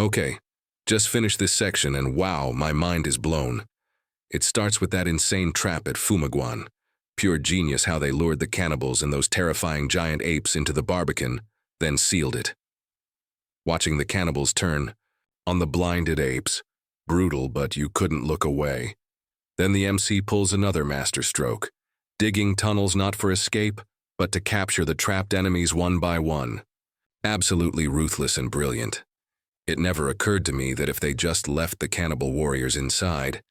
Okay, just finished this section and wow, my mind is blown. It starts with that insane trap at Fumaguan. Pure genius how they lured the cannibals and those terrifying giant apes into the barbican, then sealed it. Watching the cannibals turn on the blinded apes, brutal but you couldn't look away. Then the MC pulls another masterstroke, digging tunnels not for escape, but to capture the trapped enemies one by one. Absolutely ruthless and brilliant. It never occurred to me that if they just left the cannibal warriors inside,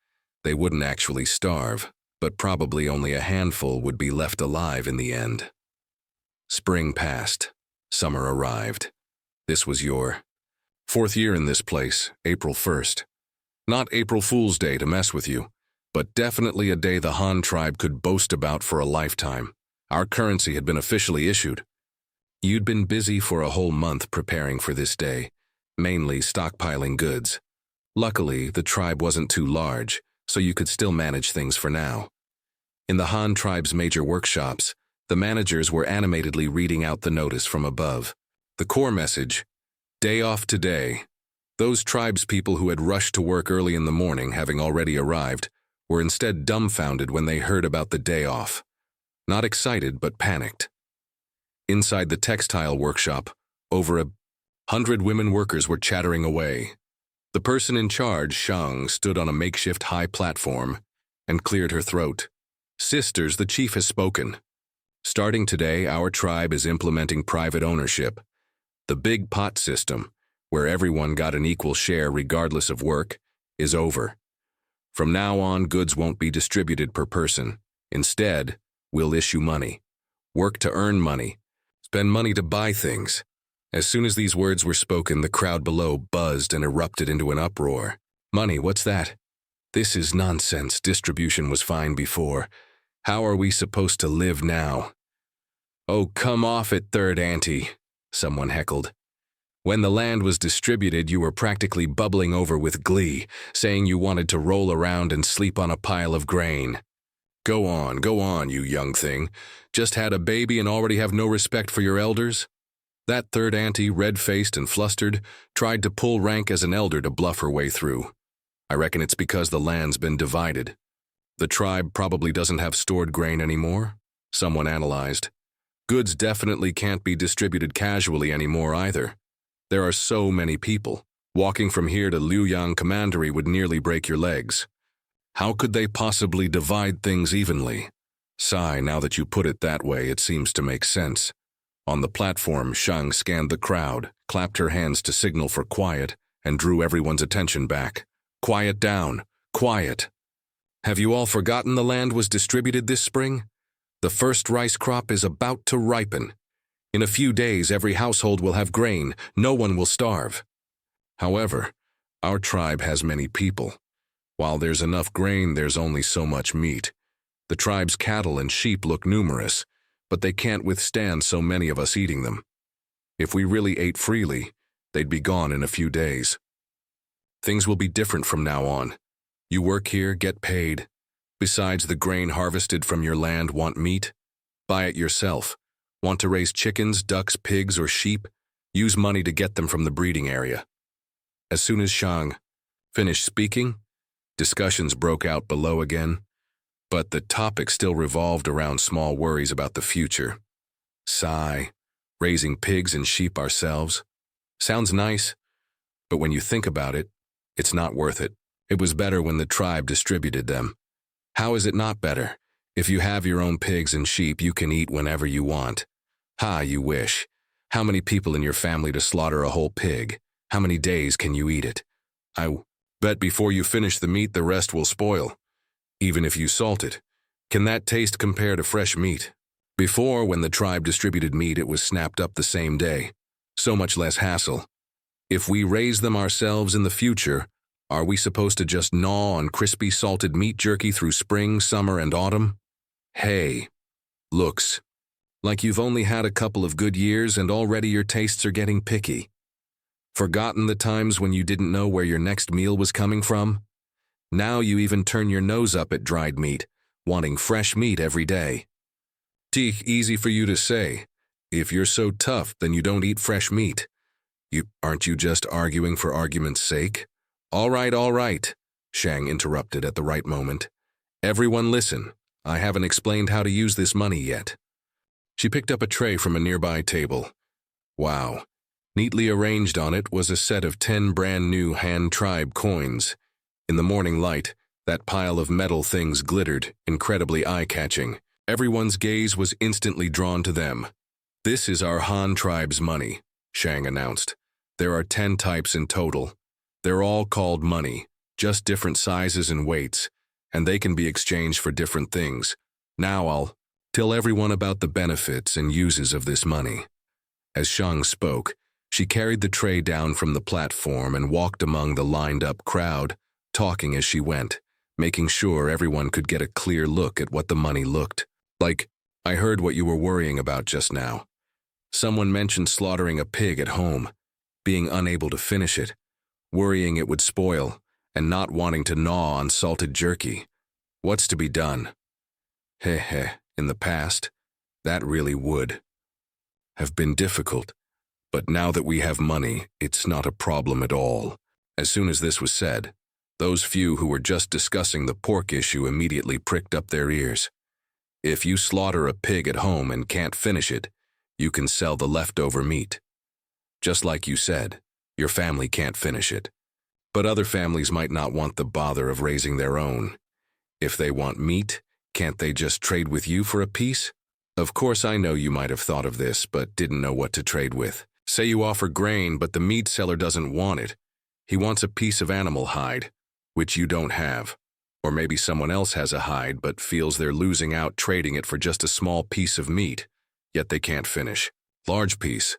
they wouldn't actually starve, but probably only a handful would be left alive in the end. Spring passed. Summer arrived. This was your 4th year in this place, April 1st. Not April Fool's Day to mess with you, but definitely a day the Han tribe could boast about for a lifetime. Our currency had been officially issued. You'd been busy for a whole month preparing for this day, mainly stockpiling goods. Luckily, the tribe wasn't too large, so you could still manage things for now. In the Han tribe's major workshops, the managers were animatedly reading out the notice from above. The core message, day off today. Those tribespeople who had rushed to work early in the morning, having already arrived, were instead dumbfounded when they heard about the day off. Not excited, but panicked. Inside the textile workshop, over 100 women workers were chattering away. The person in charge, Shang, stood on a makeshift high platform and cleared her throat. Sisters, the chief has spoken. Starting today, our tribe is implementing private ownership. The big pot system, where everyone got an equal share regardless of work, is over. From now on, goods won't be distributed per person. Instead, we'll issue money. Work to earn money. Spend money to buy things. As soon as these words were spoken, the crowd below buzzed and erupted into an uproar. Money, what's that? This is nonsense. Distribution was fine before. How are we supposed to live now? Oh, come off it, third auntie, someone heckled. When the land was distributed, you were practically bubbling over with glee, saying you wanted to roll around and sleep on a pile of grain. Go on, you young thing. Just had a baby and already have no respect for your elders? That third auntie, red-faced and flustered, tried to pull rank as an elder to bluff her way through. I reckon it's because the land's been divided. The tribe probably doesn't have stored grain anymore, someone analyzed. Goods definitely can't be distributed casually anymore either. There are so many people. Walking from here to Luoyang Commandery would nearly break your legs. How could they possibly divide things evenly? Sigh, now that you put it that way, it seems to make sense. On the platform, Shang scanned the crowd, clapped her hands to signal for quiet, and drew everyone's attention back. Quiet down. Quiet. Have you all forgotten the land was distributed this spring? The first rice crop is about to ripen. In a few days, every household will have grain. No one will starve. However, our tribe has many people. While there's enough grain, there's only so much meat. The tribe's cattle and sheep look numerous, but they can't withstand so many of us eating them. If we really ate freely, they'd be gone in a few days. Things will be different from now on. You work here, get paid. Besides the grain harvested from your land, want meat? Buy it yourself. Want to raise chickens, ducks, pigs, or sheep? Use money to get them from the breeding area. As soon as Shang finished speaking, discussions broke out below again, but the topic still revolved around small worries about the future. Sigh, raising pigs and sheep ourselves. Sounds nice, but when you think about it, it's not worth it. It was better when the tribe distributed them. How is it not better? If you have your own pigs and sheep, you can eat whenever you want. Ha, you wish. How many people in your family to slaughter a whole pig? How many days can you eat it? I bet before you finish the meat, the rest will spoil. Even if you salt it. Can that taste compare to fresh meat? Before, when the tribe distributed meat, it was snapped up the same day. So much less hassle. If we raise them ourselves in the future, are we supposed to just gnaw on crispy salted meat jerky through spring, summer, and autumn? Hey, looks like you've only had a couple of good years and already your tastes are getting picky. Forgotten the times when you didn't know where your next meal was coming from? Now you even turn your nose up at dried meat, wanting fresh meat every day. Easy for you to say. If you're so tough, then you don't eat fresh meat. Aren't you just arguing for argument's sake? All right, Shang interrupted at the right moment. Everyone listen, I haven't explained how to use this money yet. She picked up a tray from a nearby table. Wow. Neatly arranged on it was a set of 10 brand new Han tribe coins. In the morning light, that pile of metal things glittered, incredibly eye-catching. Everyone's gaze was instantly drawn to them. This is our Han tribe's money, Shang announced. There are 10 types in total. They're all called money, just different sizes and weights, and they can be exchanged for different things. Now I'll tell everyone about the benefits and uses of this money. As Shang spoke, she carried the tray down from the platform and walked among the lined-up crowd, talking as she went, making sure everyone could get a clear look at what the money looked like. I heard what you were worrying about just now. Someone mentioned slaughtering a pig at home, being unable to finish it, worrying it would spoil, and not wanting to gnaw on salted jerky. What's to be done? In the past, that really would have been difficult. But now that we have money, it's not a problem at all. As soon as this was said, those few who were just discussing the pork issue immediately pricked up their ears. If you slaughter a pig at home and can't finish it, you can sell the leftover meat. Just like you said, your family can't finish it. But other families might not want the bother of raising their own. If they want meat, can't they just trade with you for a piece? Of course, I know you might have thought of this, but didn't know what to trade with. Say you offer grain, but the meat seller doesn't want it. He wants a piece of animal hide, which you don't have. Or maybe someone else has a hide, but feels they're losing out trading it for just a small piece of meat, yet they can't finish. Large piece.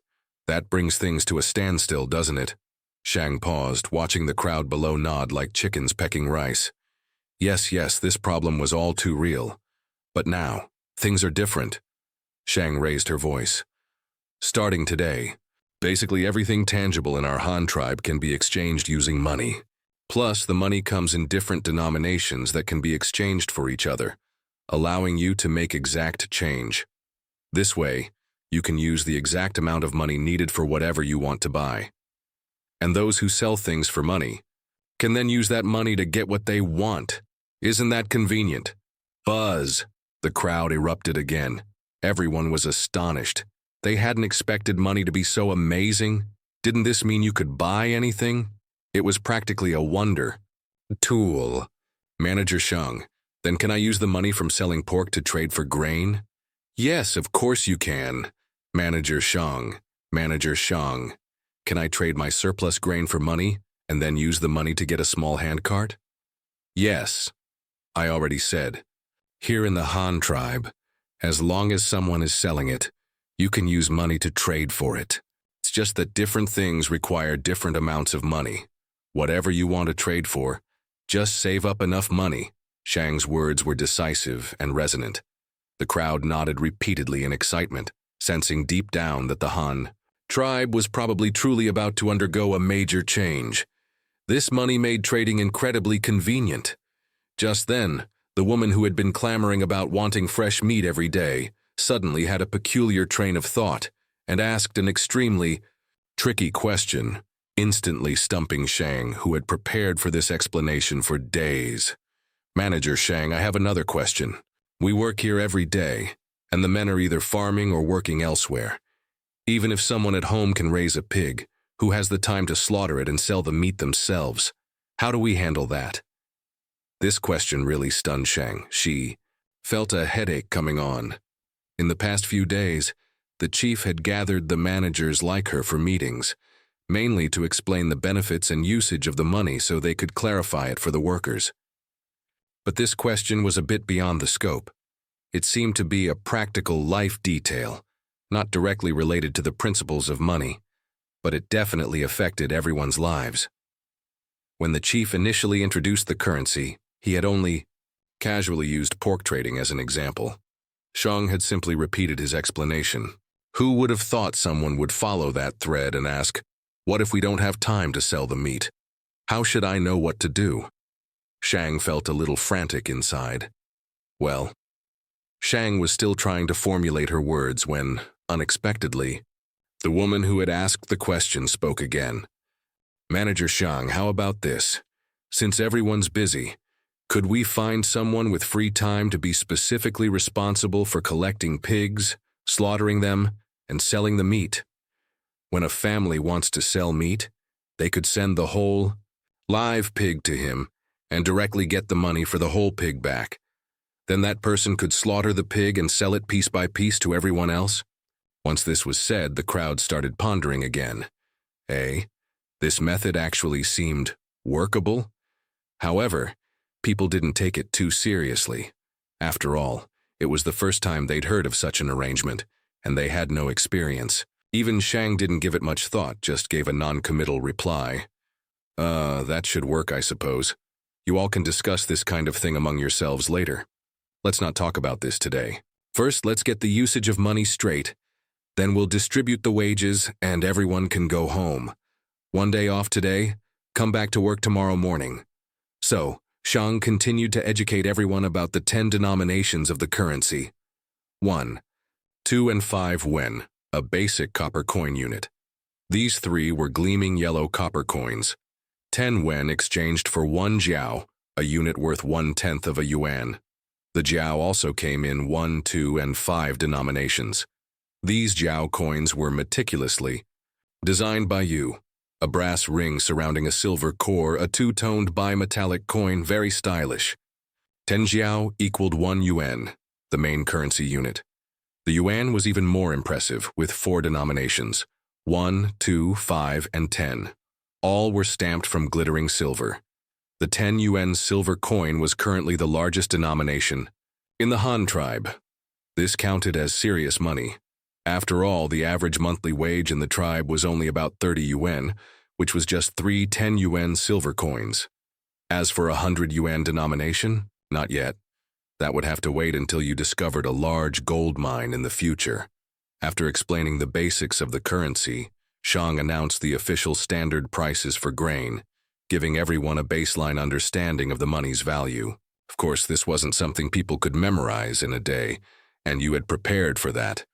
That brings things to a standstill, doesn't it? Shang paused, watching the crowd below nod like chickens pecking rice. Yes, this problem was all too real. But now, things are different. Shang raised her voice. Starting today, basically everything tangible in our Han tribe can be exchanged using money. Plus, the money comes in different denominations that can be exchanged for each other, allowing you to make exact change. This way, you can use the exact amount of money needed for whatever you want to buy. And those who sell things for money can then use that money to get what they want. Isn't that convenient? Buzz! The crowd erupted again. Everyone was astonished. They hadn't expected money to be so amazing. Didn't this mean you could buy anything? It was practically a wonder. Tool. Manager Shang, then can I use the money from selling pork to trade for grain? Yes, of course you can. Manager Shang, can I trade my surplus grain for money and then use the money to get a small handcart? Yes. I already said. Here in the Han tribe, as long as someone is selling it, you can use money to trade for it. It's just that different things require different amounts of money. Whatever you want to trade for, just save up enough money. Shang's words were decisive and resonant. The crowd nodded repeatedly in excitement, sensing deep down that the Han tribe was probably truly about to undergo a major change. This money made trading incredibly convenient. Just then, the woman who had been clamoring about wanting fresh meat every day suddenly had a peculiar train of thought and asked an extremely tricky question, instantly stumping Shang, who had prepared for this explanation for days. Manager Shang, I have another question. We work here every day, and the men are either farming or working elsewhere. Even if someone at home can raise a pig, who has the time to slaughter it and sell the meat themselves? How do we handle that? This question really stunned Shang. She felt a headache coming on. In the past few days, the chief had gathered the managers like her for meetings, mainly to explain the benefits and usage of the money so they could clarify it for the workers. But this question was a bit beyond the scope. It seemed to be a practical life detail, not directly related to the principles of money, but it definitely affected everyone's lives. When the chief initially introduced the currency, he had only casually used pork trading as an example. Shang had simply repeated his explanation. Who would have thought someone would follow that thread and ask, what if we don't have time to sell the meat? How should I know what to do? Shang felt a little frantic inside. Well, Shang was still trying to formulate her words when, unexpectedly, The woman who had asked the question spoke again. "Manager Shang, how about this? Since everyone's busy, could we find someone with free time to be specifically responsible for collecting pigs, slaughtering them, and selling the meat? When a family wants to sell meat, they could send the whole live pig to him and directly get the money for the whole pig back. Then that person could slaughter the pig and sell it piece by piece to everyone else." Once this was said, the crowd started pondering again. This method actually seemed workable. However, people didn't take it too seriously. After all, it was the first time they'd heard of such an arrangement, and they had no experience. Even Shang didn't give it much thought, just gave a non-committal reply. That should work, I suppose. You all can discuss this kind of thing among yourselves later. Let's not talk about this today. First, let's get the usage of money straight. Then we'll distribute the wages, and everyone can go home. One day off today, come back to work tomorrow morning." So, Shang continued to educate everyone about the 10 denominations of the currency. 1, 2, and 5 yuan, a basic copper coin unit. These 3 were gleaming yellow copper coins. 10 yuan exchanged for 1 jiao, a unit worth 1/10 of a yuan. The jiao also came in 1, 2, and 5 denominations. These jiao coins were meticulously designed by you. A brass ring surrounding a silver core, a two-toned bimetallic coin, very stylish. 10 jiao equaled 1 yuan, the main currency unit. The yuan was even more impressive, with 4 denominations, 1, 2, 5, and 10. All were stamped from glittering silver. The 10 yuan silver coin was currently the largest denomination in the Han tribe. This counted as serious money. After all, the average monthly wage in the tribe was only about 30 yuan, which was just 3 10 yuan silver coins. As for a 100 yuan denomination, not yet. That would have to wait until you discovered a large gold mine in the future. After explaining the basics of the currency, Shang announced the official standard prices for grain, giving everyone a baseline understanding of the money's value. Of course, this wasn't something people could memorize in a day, and you had prepared for that.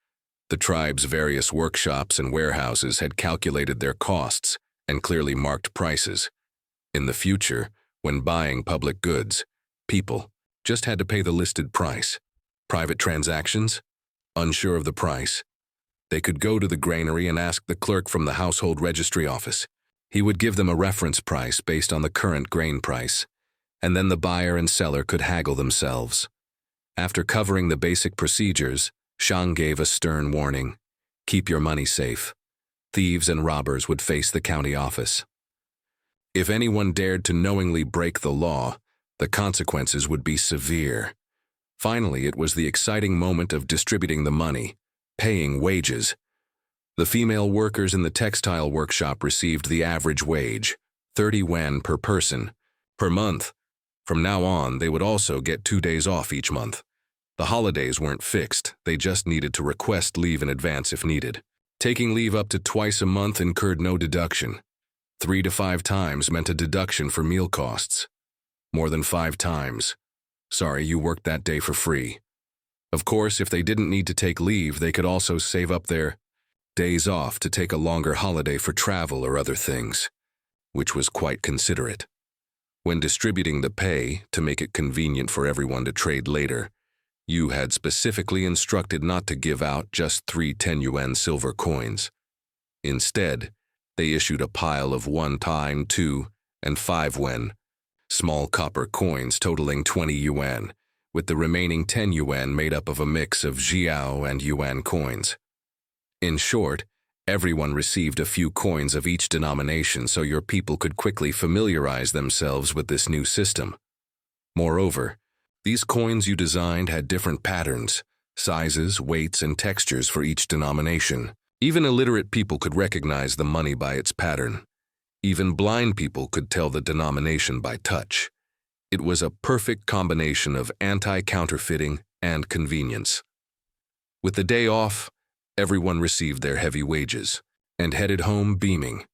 The tribe's various workshops and warehouses had calculated their costs and clearly marked prices. In the future, when buying public goods, people just had to pay the listed price. Private transactions? Unsure of the price? They could go to the granary and ask the clerk from the household registry office. He would give them a reference price based on the current grain price, and then the buyer and seller could haggle themselves. After covering the basic procedures, Shang gave a stern warning. Keep your money safe. Thieves and robbers would face the county office. If anyone dared to knowingly break the law, the consequences would be severe. Finally, it was the exciting moment of distributing the money, paying wages. The female workers in the textile workshop received the average wage, 30 yuan per person, per month. From now on, they would also get 2 days off each month. The holidays weren't fixed, they just needed to request leave in advance if needed. Taking leave up to twice a month incurred no deduction. 3 to 5 times meant a deduction for meal costs. More than 5 times. Sorry, you worked that day for free. Of course, if they didn't need to take leave, they could also save up their days off to take a longer holiday for travel or other things, which was quite considerate. When distributing the pay, to make it convenient for everyone to trade later, you had specifically instructed not to give out just 3 10 yuan silver coins. Instead, they issued a pile of 1 time, 2, and 5 yuan, small copper coins totaling 20 yuan, with the remaining 10 yuan made up of a mix of jiao and yuan coins. In short, everyone received a few coins of each denomination so your people could quickly familiarize themselves with this new system. Moreover, these coins you designed had different patterns, sizes, weights, and textures for each denomination. Even illiterate people could recognize the money by its pattern. Even blind people could tell the denomination by touch. It was a perfect combination of anti-counterfeiting and convenience. With the day off, everyone received their heavy wages and headed home beaming.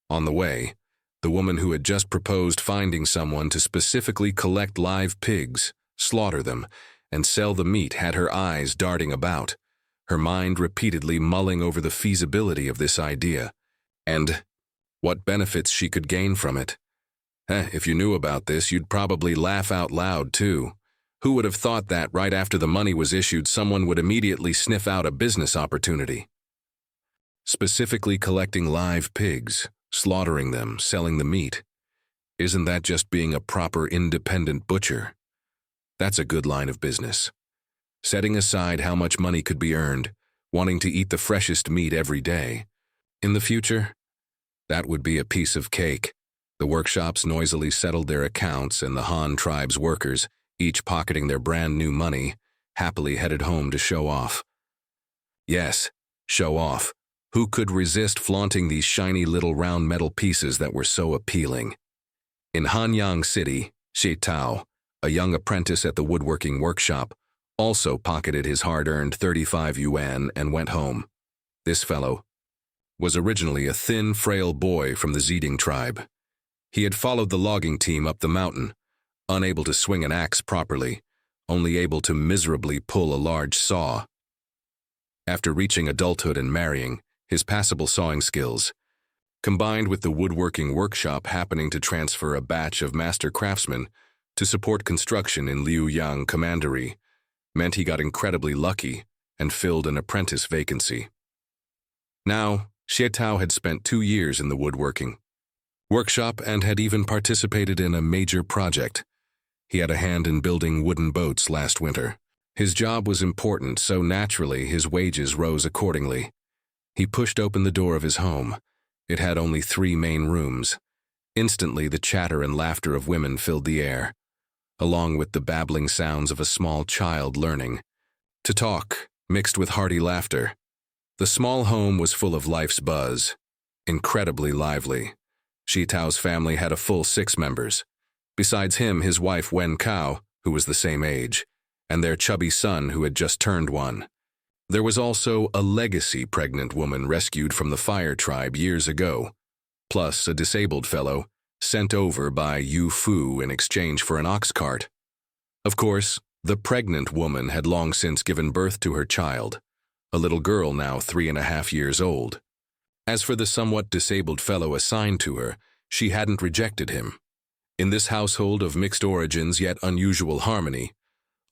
On the way, the woman who had just proposed finding someone to specifically collect live pigs, slaughter them, and sell the meat had her eyes darting about. her mind repeatedly mulling over the feasibility of this idea, and what benefits she could gain from it. If you knew about this, you'd probably laugh out loud, too. Who would have thought that right after the money was issued, someone would immediately sniff out a business opportunity? Specifically collecting live pigs, slaughtering them, selling the meat. Isn't that just being a proper independent butcher? That's a good line of business. Setting aside how much money could be earned, wanting to eat the freshest meat every day. In the future, that would be a piece of cake. The workshops noisily settled their accounts, and the Han tribe's workers, each pocketing their brand new money, happily headed home to show off. Yes, show off. Who could resist flaunting these shiny little round metal pieces that were so appealing? In Hanyang City, Xie Tao, a young apprentice at the woodworking workshop, also pocketed his hard-earned 35 yuan and went home. This fellow was originally a thin, frail boy from the Zeding tribe. He had followed the logging team up the mountain, unable to swing an axe properly, only able to miserably pull a large saw. After reaching adulthood and marrying, his passable sawing skills, combined with the woodworking workshop happening to transfer a batch of master craftsmen to support construction in Liuyang Commandery, meant he got incredibly lucky and filled an apprentice vacancy. Now, Xie Tao had spent 2 years in the woodworking workshop and had even participated in a major project. He had a hand in building wooden boats last winter. His job was important, so naturally his wages rose accordingly. He pushed open the door of his home. It had only 3 main rooms. Instantly, the chatter and laughter of women filled the air, along with the babbling sounds of a small child learning to talk, mixed with hearty laughter. The small home was full of life's buzz, incredibly lively. Xie Tao's family had a full 6 members. Besides him, his wife Wen Cao, who was the same age, and their chubby son who had just turned 1. There was also a legacy pregnant woman rescued from the fire tribe years ago, plus a disabled fellow sent over by Yu Fu in exchange for an ox cart. Of course, the pregnant woman had long since given birth to her child, a little girl now 3.5 years old. As for the somewhat disabled fellow assigned to her, she hadn't rejected him. In this household of mixed origins yet unusual harmony,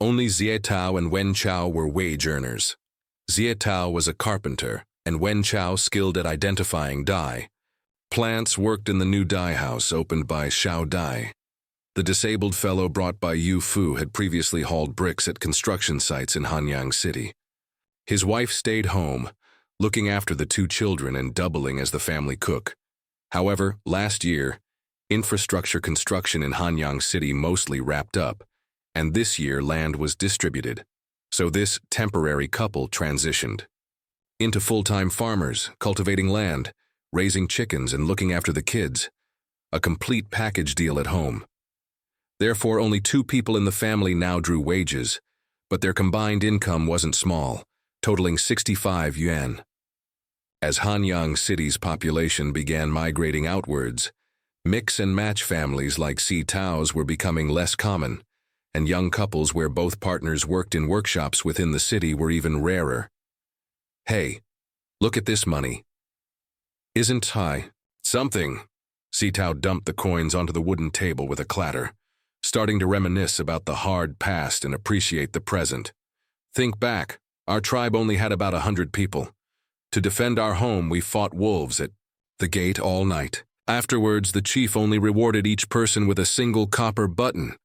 only Xie Tao and Wen Chao were wage earners. Xie Tao was a carpenter, and Wen Chao skilled at identifying dye. Plants worked in the new dye house opened by Xiao Dai. The disabled fellow brought by Yu Fu had previously hauled bricks at construction sites in Hanyang City. His wife stayed home, looking after the 2 children and doubling as the family cook. However, last year, infrastructure construction in Hanyang City mostly wrapped up, and this year land was distributed. So this temporary couple transitioned into full-time farmers, cultivating land, raising chickens, and looking after the kids. A complete package deal at home. Therefore, only 2 people in the family now drew wages, but their combined income wasn't small, totaling 65 yuan. As Hanyang City's population began migrating outwards, mix and match families like Xie Tao's were becoming less common, and young couples where both partners worked in workshops within the city were even rarer. Hey, look at this money. Isn't high something? Xie Tao dumped the coins onto the wooden table with a clatter, starting to reminisce about the hard past and appreciate the present. Think back, our tribe only had about 100 people. To defend our home, we fought wolves at the gate all night. Afterwards, the chief only rewarded each person with a single copper button.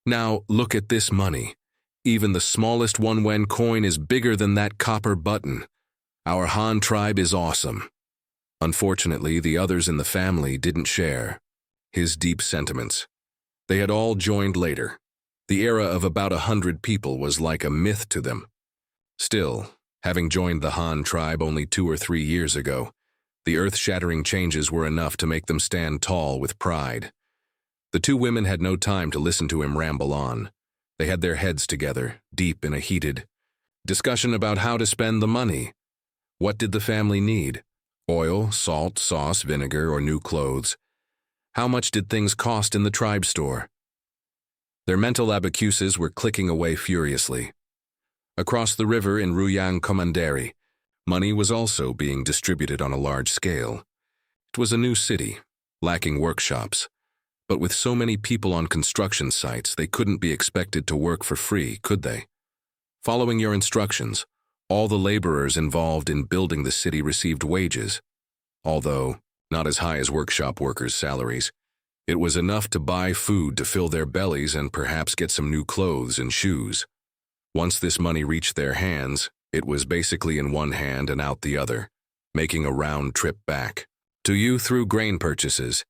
Now, look at this money. Even the smallest 1 yuan coin is bigger than that copper button. Our Han tribe is awesome. Unfortunately, the others in the family didn't share his deep sentiments. They had all joined later. The era of about 100 people was like a myth to them. Still, having joined the Han tribe only 2 or 3 years ago, the earth-shattering changes were enough to make them stand tall with pride. The 2 women had no time to listen to him ramble on. They had their heads together, deep in a heated discussion about how to spend the money. What did the family need? Oil, salt, sauce, vinegar, or new clothes? How much did things cost in the tribe store? Their mental abacuses were clicking away furiously. Across the river in Ruyang Commandery, money was also being distributed on a large scale. It was a new city, lacking workshops, but with so many people on construction sites, they couldn't be expected to work for free, could they? Following your instructions, all the laborers involved in building the city received wages, although not as high as workshop workers' salaries. It was enough to buy food to fill their bellies and perhaps get some new clothes and shoes. Once this money reached their hands, it was basically in one hand and out the other, making a round trip back to you through grain purchases.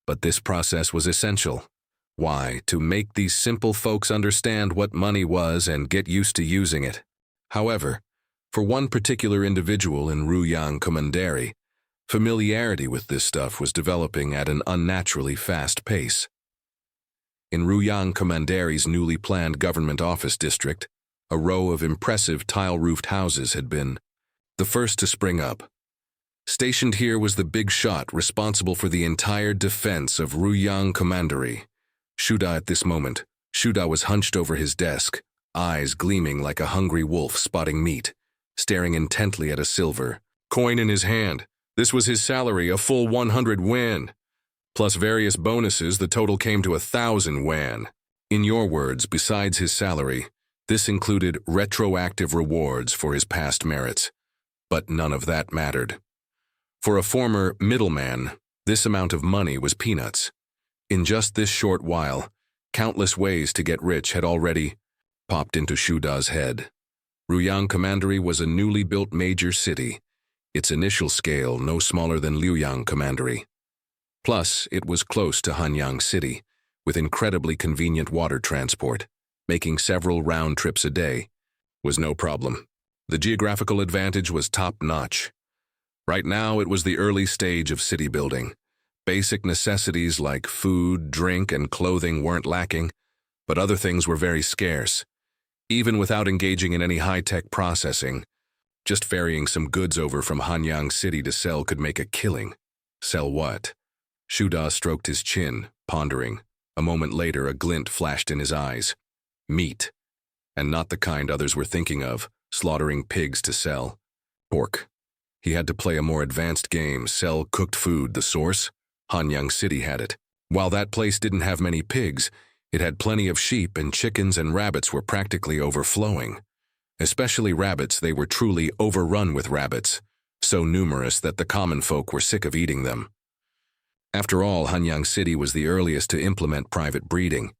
But this process was essential. Why? To make these simple folks understand what money was and get used to using it. However, for one particular individual in Ruyang Commandery, familiarity with this stuff was developing at an unnaturally fast pace. In Ruyang Commandery's newly planned government office district, a row of impressive tile-roofed houses had been the first to spring up. Stationed here was the big shot responsible for the entire defense of Ruyang Commandery. Shuda at this moment. Shuda was hunched over his desk, eyes gleaming like a hungry wolf spotting meat, staring intently at a silver coin in his hand. This was his salary, a full 100 yuan. Plus various bonuses, the total came to 1,000 yuan. In your words, besides his salary, this included retroactive rewards for his past merits. But none of that mattered. For a former middleman, this amount of money was peanuts. In just this short while, countless ways to get rich had already popped into Shuda's head. Ruyang Commandery was a newly built major city, its initial scale no smaller than Liuyang Commandery. Plus, it was close to Hanyang City, with incredibly convenient water transport. Making several round trips a day was no problem. The geographical advantage was top-notch. Right now, it was the early stage of city building. Basic necessities like food, drink, and clothing weren't lacking, but other things were very scarce. Even without engaging in any high-tech processing, just ferrying some goods over from Hanyang City to sell could make a killing. Sell what? Shuda stroked his chin, pondering. A moment later, a glint flashed in his eyes. Meat. And not the kind others were thinking of, slaughtering pigs to sell. Pork. He had to play a more advanced game, sell cooked food. The source? Hanyang City had it. While that place didn't have many pigs, it had plenty of sheep, and chickens and rabbits were practically overflowing. Especially rabbits, they were truly overrun with rabbits, so numerous that the common folk were sick of eating them. After all, Hanyang City was the earliest to implement private breeding,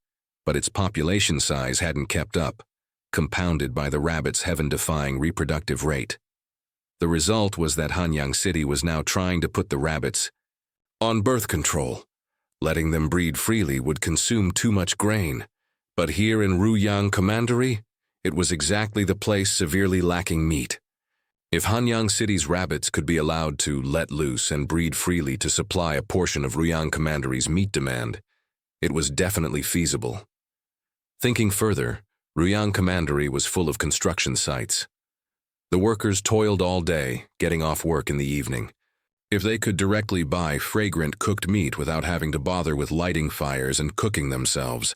but its population size hadn't kept up, compounded by the rabbits' heaven-defying reproductive rate. The result was that Hanyang City was now trying to put the rabbits on birth control. Letting them breed freely would consume too much grain, but here in Ruyang Commandery, it was exactly the place severely lacking meat. If Hanyang City's rabbits could be allowed to let loose and breed freely to supply a portion of Ruyang Commandery's meat demand, it was definitely feasible. Thinking further, Ruyang Commandery was full of construction sites. The workers toiled all day, getting off work in the evening. If they could directly buy fragrant cooked meat without having to bother with lighting fires and cooking themselves,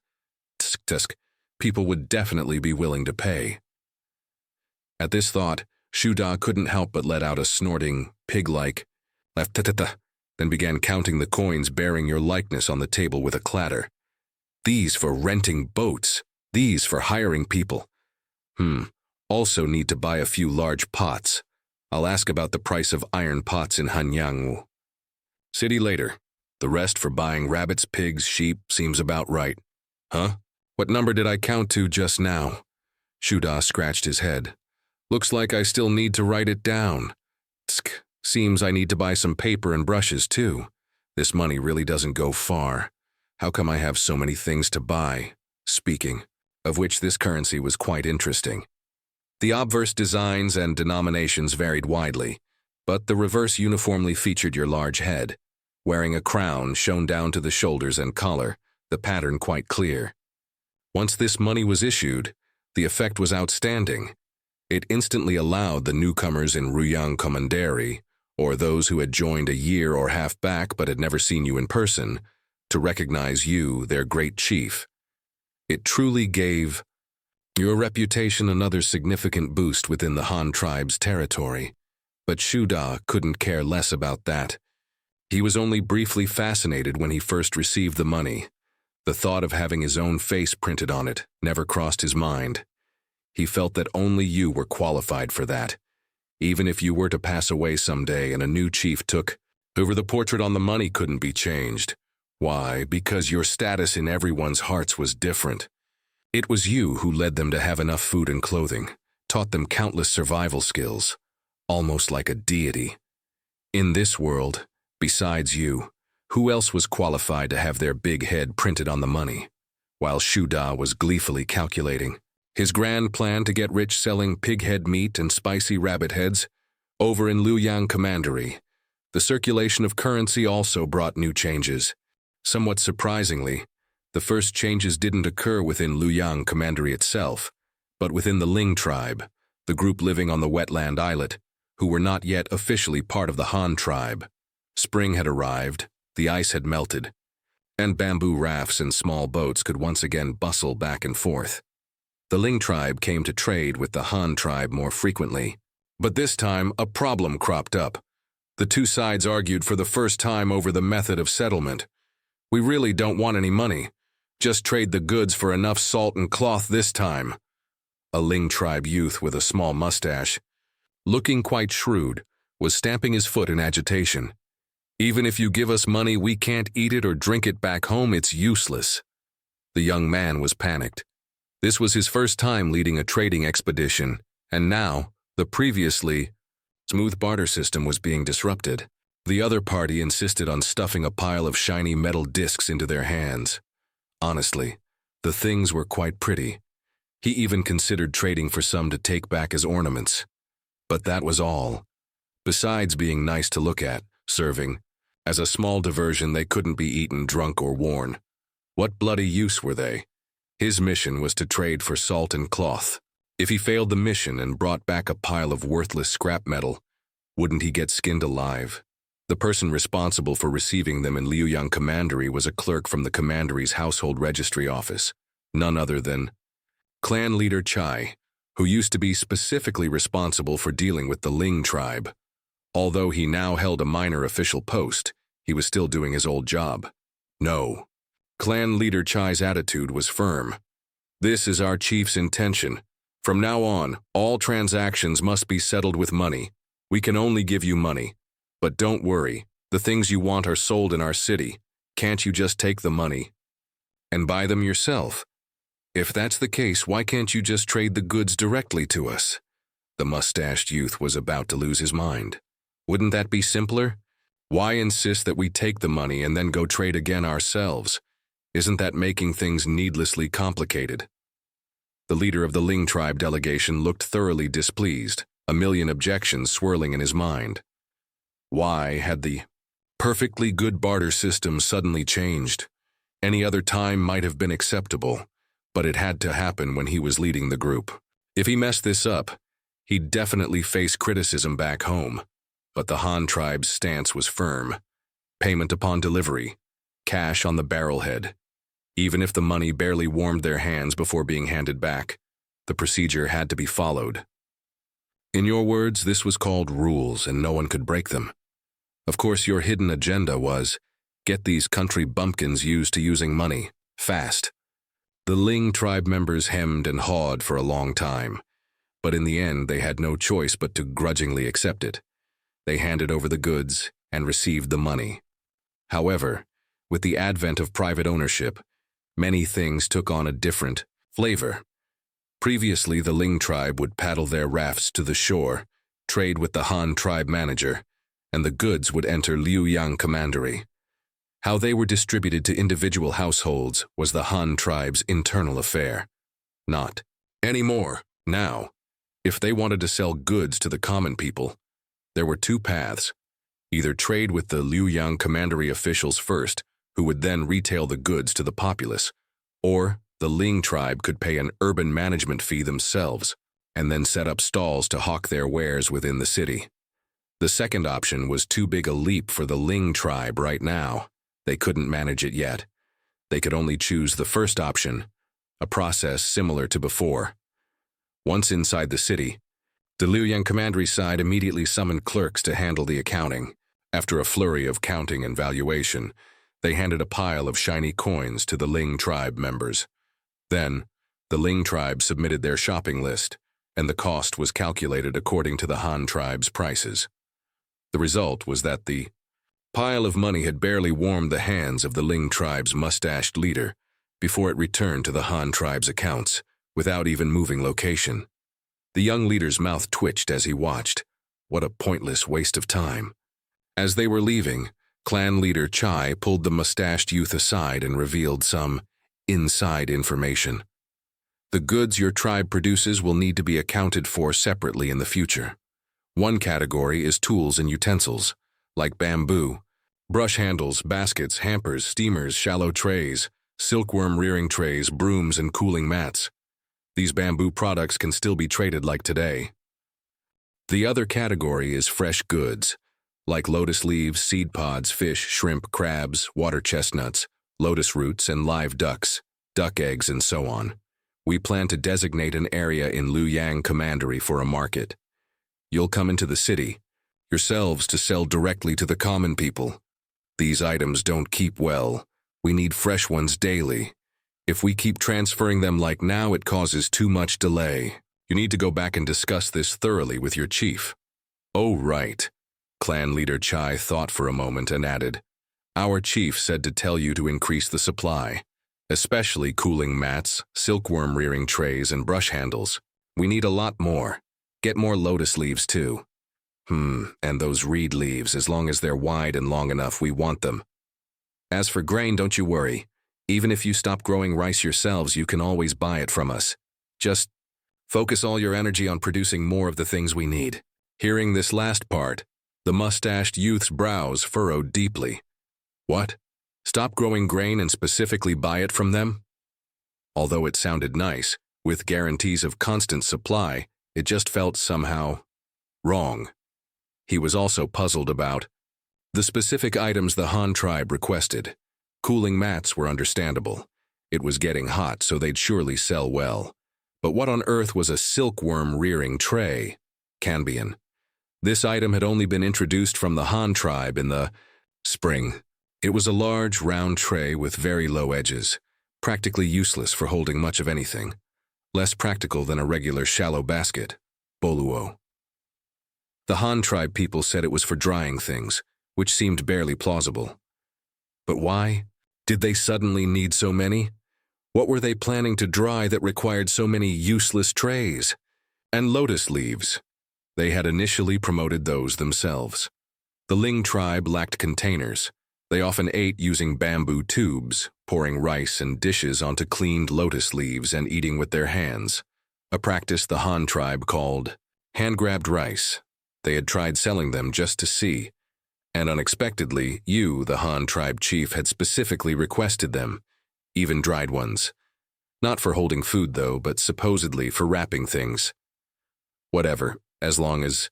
people would definitely be willing to pay. At this thought, Shuda couldn't help but let out a snorting, pig-like, then began counting the coins bearing your likeness on the table with a clatter. These for renting boats, these for hiring people. Also need to buy a few large pots. I'll ask about the price of iron pots in Hanyang City later. The rest for buying rabbits, pigs, sheep seems about right. Huh? What number did I count to just now? Shuda scratched his head. Looks like I still need to write it down. Seems I need to buy some paper and brushes too. This money really doesn't go far. How come I have so many things to buy? Speaking of which, this currency was quite interesting. The obverse designs and denominations varied widely, but the reverse uniformly featured your large head. Wearing a crown shown down to the shoulders and collar, the pattern quite clear. Once this money was issued, the effect was outstanding. It instantly allowed the newcomers in Ruyang Commandery, or those who had joined a year or half back but had never seen you in person, to recognize you, their great chief. It truly gave Your reputation another significant boost within the Han tribe's territory. But Shuda couldn't care less about that. He was only briefly fascinated when he first received the money. The thought of having his own face printed on it never crossed his mind. He felt that only you were qualified for that. Even if you were to pass away someday and a new chief took over, the portrait on the money couldn't be changed. Why? Because your status in everyone's hearts was different. It was you who led them to have enough food and clothing, taught them countless survival skills, almost like a deity. In this world, besides you, who else was qualified to have their big head printed on the money? While Shuda was gleefully calculating his grand plan to get rich selling pig head meat and spicy rabbit heads, over in Luoyang Commandery, the circulation of currency also brought new changes. Somewhat surprisingly, the first changes didn't occur within Luoyang Commandery itself, but within the Ling tribe, the group living on the wetland islet, who were not yet officially part of the Han tribe. Spring had arrived, the ice had melted, and bamboo rafts and small boats could once again bustle back and forth. The Ling tribe came to trade with the Han tribe more frequently, but this time a problem cropped up. The two sides argued for the first time over the method of settlement. "We really don't want any money. Just trade the goods for enough salt and cloth this time." A Ling tribe youth with a small mustache, looking quite shrewd, was stamping his foot in agitation. "Even if you give us money, we can't eat it or drink it back home. It's useless." The young man was panicked. This was his first time leading a trading expedition, and now, the previously smooth barter system was being disrupted. The other party insisted on stuffing a pile of shiny metal discs into their hands. Honestly, the things were quite pretty. He even considered trading for some to take back as ornaments. But that was all. Besides being nice to look at, serving as a small diversion, they couldn't be eaten, drunk, or worn. What bloody use were they? His mission was to trade for salt and cloth. If he failed the mission and brought back a pile of worthless scrap metal, wouldn't he get skinned alive? The person responsible for receiving them in Luoyang Commandery was a clerk from the commandery's household registry office, none other than clan leader Chai, who used to be specifically responsible for dealing with the Ling tribe. Although he now held a minor official post, he was still doing his old job. No. Clan leader Chai's attitude was firm. "This is our chief's intention. From now on, all transactions must be settled with money. We can only give you money. But don't worry, the things you want are sold in our city. Can't you just take the money and buy them yourself? If that's the case, why can't you just trade the goods directly to us?" The mustached youth was about to lose his mind. "Wouldn't that be simpler? Why insist that we take the money and then go trade again ourselves? Isn't that making things needlessly complicated?" The leader of the Ling tribe delegation looked thoroughly displeased, a million objections swirling in his mind. Why had the perfectly good barter system suddenly changed? Any other time might have been acceptable, but it had to happen when he was leading the group. If he messed this up, he'd definitely face criticism back home. But the Han tribe's stance was firm. Payment upon delivery, cash on the barrelhead. Even if the money barely warmed their hands before being handed back, the procedure had to be followed. In your words, this was called rules, and no one could break them. Of course, your hidden agenda was, get these country bumpkins used to using money, fast. The Ling tribe members hemmed and hawed for a long time, but in the end they had no choice but to grudgingly accept it. They handed over the goods and received the money. However, with the advent of private ownership, many things took on a different flavor. Previously, the Ling tribe would paddle their rafts to the shore, trade with the Han tribe manager, and the goods would enter Luoyang Commandery. How they were distributed to individual households was the Han tribe's internal affair. Not anymore. Now, if they wanted to sell goods to the common people, there were two paths. Either trade with the Luoyang Commandery officials first, who would then retail the goods to the populace, or the Ling tribe could pay an urban management fee themselves and then set up stalls to hawk their wares within the city. The second option was too big a leap for the Ling tribe right now. They couldn't manage it yet. They could only choose the first option, a process similar to before. Once inside the city, the Liuyang commandery side immediately summoned clerks to handle the accounting. After a flurry of counting and valuation, they handed a pile of shiny coins to the Ling tribe members. Then, the Ling tribe submitted their shopping list, and the cost was calculated according to the Han tribe's prices. The result was that the pile of money had barely warmed the hands of the Ling tribe's mustached leader before it returned to the Han tribe's accounts, without even moving location. The young leader's mouth twitched as he watched. What a pointless waste of time. As they were leaving, clan leader Chai pulled the mustached youth aside and revealed some inside information. The goods your tribe produces will need to be accounted for separately in the future. One category is tools and utensils, like bamboo, brush handles, baskets, hampers, steamers, shallow trays, silkworm rearing trays, brooms, and cooling mats. These bamboo products can still be traded like today. The other category is fresh goods, like lotus leaves, seed pods, fish, shrimp, crabs, water chestnuts, lotus roots, and live ducks, duck eggs, and so on. We plan to designate an area in Liuyang Commandery for a market. You'll come into the city, yourselves to sell directly to the common people. These items don't keep well. We need fresh ones daily. If we keep transferring them like now, it causes too much delay. You need to go back and discuss this thoroughly with your chief. Oh, right. Clan leader Chai thought for a moment and added, Our chief said to tell you to increase the supply, especially cooling mats, silkworm rearing trays, and brush handles. We need a lot more. Get more lotus leaves too. And those reed leaves, as long as they're wide and long enough, we want them. As for grain, don't you worry. Even if you stop growing rice yourselves, you can always buy it from us. Just focus all your energy on producing more of the things we need. Hearing this last part, the mustached youth's brows furrowed deeply. What? Stop growing grain and specifically buy it from them? Although it sounded nice, with guarantees of constant supply, it just felt somehow wrong. He was also puzzled about the specific items the Han tribe requested. Cooling mats were understandable. It was getting hot, so they'd surely sell well. But what on earth was a silkworm rearing tray? Canbian. This item had only been introduced from the Han tribe in the spring. It was a large, round tray with very low edges, practically useless for holding much of anything. Less practical than a regular shallow basket. Boluo. The Han tribe people said it was for drying things, which seemed barely plausible. But why? Did they suddenly need so many? What were they planning to dry that required so many useless trays? And lotus leaves. They had initially promoted those themselves. The Ling tribe lacked containers. They often ate using bamboo tubes, pouring rice and dishes onto cleaned lotus leaves and eating with their hands, a practice the Han tribe called hand-grabbed rice. They had tried selling them just to see, and unexpectedly, you, the Han tribe chief, had specifically requested them, even dried ones. Not for holding food, though, but supposedly for wrapping things. Whatever, as long as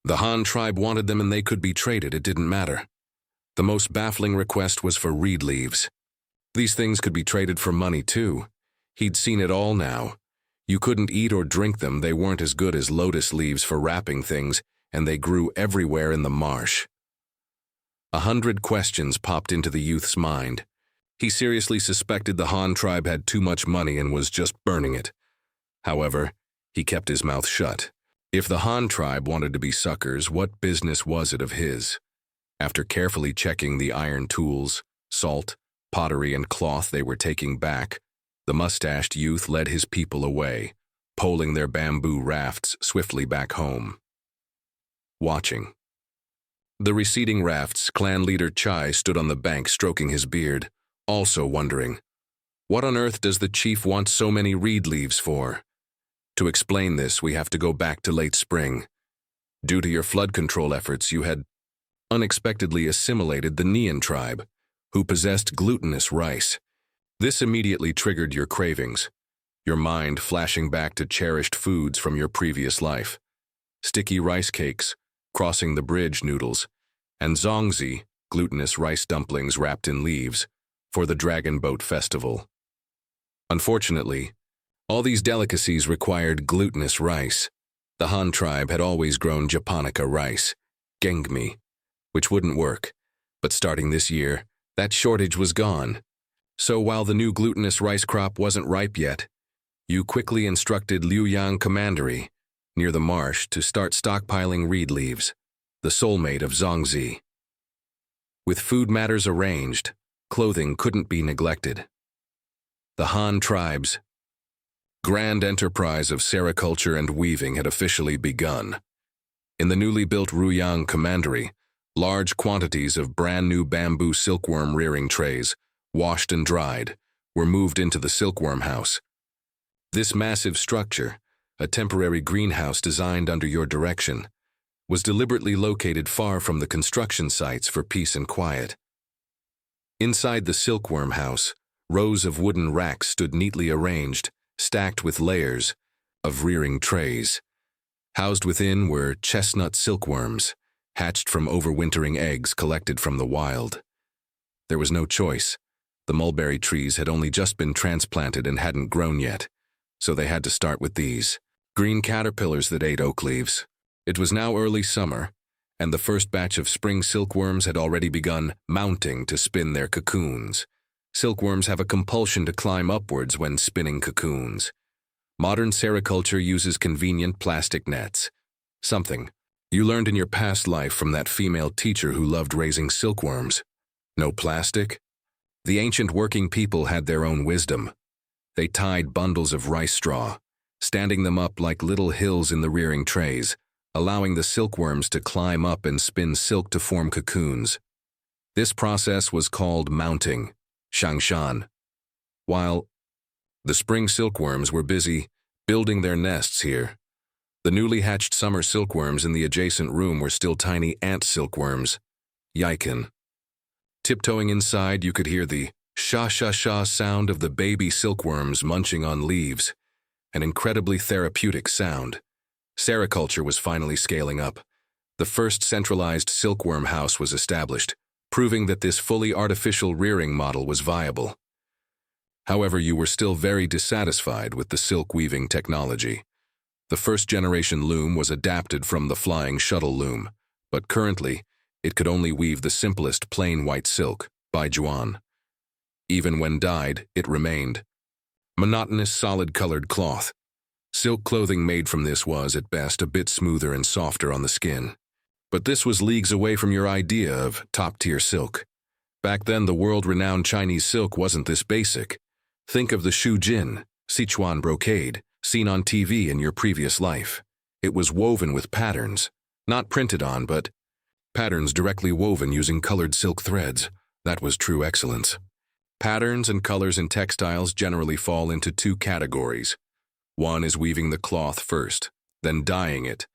the Han tribe wanted them and they could be traded, it didn't matter. The most baffling request was for reed leaves. These things could be traded for money, too. He'd seen it all now. You couldn't eat or drink them, they weren't as good as lotus leaves for wrapping things, and they grew everywhere in the marsh. 100 questions popped into the youth's mind. He seriously suspected the Han tribe had too much money and was just burning it. However, he kept his mouth shut. If the Han tribe wanted to be suckers, what business was it of his? After carefully checking the iron tools, salt, pottery, and cloth they were taking back, the mustached youth led his people away, poling their bamboo rafts swiftly back home. Watching. The receding rafts, clan leader Chai stood on the bank stroking his beard, also wondering, what on earth does the chief want so many reed leaves for? To explain this, we have to go back to late spring. Due to your flood control efforts, you had unexpectedly assimilated the Nian tribe, who possessed glutinous rice. This immediately triggered your cravings, your mind flashing back to cherished foods from your previous life. Sticky rice cakes, crossing the bridge noodles, and zongzi, glutinous rice dumplings wrapped in leaves, for the Dragon Boat Festival. Unfortunately, All these delicacies required glutinous rice. The Han tribe had always grown japonica rice, gengmi, which wouldn't work. But starting this year, that shortage was gone. So while the new glutinous rice crop wasn't ripe yet, you quickly instructed Liuyang Commandery, near the marsh, to start stockpiling reed leaves, the soulmate of Zongzi. With food matters arranged, clothing couldn't be neglected. The Han tribe's grand enterprise of sericulture and weaving had officially begun. In the newly built Liuyang Commandery, large quantities of brand-new bamboo silkworm rearing trays, washed and dried, were moved into the silkworm house. This massive structure, a temporary greenhouse designed under your direction, was deliberately located far from the construction sites for peace and quiet. Inside the silkworm house, rows of wooden racks stood neatly arranged, stacked with layers of rearing trays. Housed within were chestnut silkworms, hatched from overwintering eggs collected from the wild. There was no choice. The mulberry trees had only just been transplanted and hadn't grown yet, so they had to start with these green caterpillars that ate oak leaves. It was now early summer, and the first batch of spring silkworms had already begun mounting to spin their cocoons. Silkworms have a compulsion to climb upwards when spinning cocoons. Modern sericulture uses convenient plastic nets, something you learned in your past life from that female teacher who loved raising silkworms. No plastic? The ancient working people had their own wisdom. They tied bundles of rice straw, standing them up like little hills in the rearing trays, allowing the silkworms to climb up and spin silk to form cocoons. This process was called mounting, shangshan. While the spring silkworms were busy building their nests here, the newly hatched summer silkworms in the adjacent room were still tiny ant silkworms, yikin. Tiptoeing inside, you could hear the sha-sha-sha sound of the baby silkworms munching on leaves, an incredibly therapeutic sound. Sericulture was finally scaling up. The first centralized silkworm house was established, proving that this fully artificial rearing model was viable. However, you were still very dissatisfied with the silk weaving technology. The first-generation loom was adapted from the flying shuttle loom, but currently, it could only weave the simplest plain white silk, baijuan. Even when dyed, it remained monotonous solid-colored cloth. Silk clothing made from this was, at best, a bit smoother and softer on the skin. But this was leagues away from your idea of top-tier silk. Back then, the world-renowned Chinese silk wasn't this basic. Think of the Shujin, Sichuan brocade, seen on TV in your previous life. It was woven with patterns, not printed on, but patterns directly woven using colored silk threads. That was true excellence. Patterns and colors in textiles generally fall into two categories. One is weaving the cloth first, then dyeing it.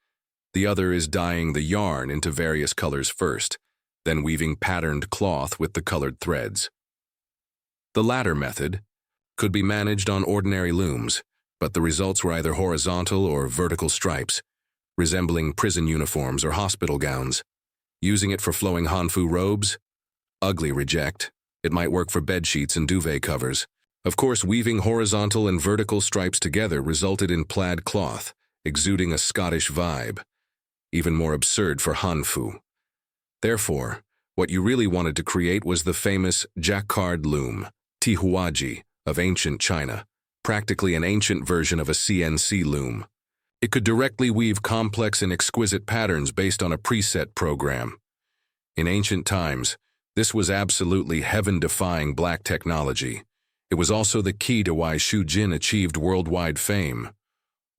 The other is dyeing the yarn into various colors first, then weaving patterned cloth with the colored threads. The latter method could be managed on ordinary looms, but the results were either horizontal or vertical stripes, resembling prison uniforms or hospital gowns. Using it for flowing hanfu robes? Ugly reject. It might work for bed sheets and duvet covers. Of course, weaving horizontal and vertical stripes together resulted in plaid cloth, exuding a Scottish vibe, even more absurd for hanfu. Therefore, what you really wanted to create was the famous jacquard loom, tihuaji, of ancient China, practically an ancient version of a CNC loom. It could directly weave complex and exquisite patterns based on a preset program. In ancient times, this was absolutely heaven-defying black technology. It was also the key to why Shujin achieved worldwide fame.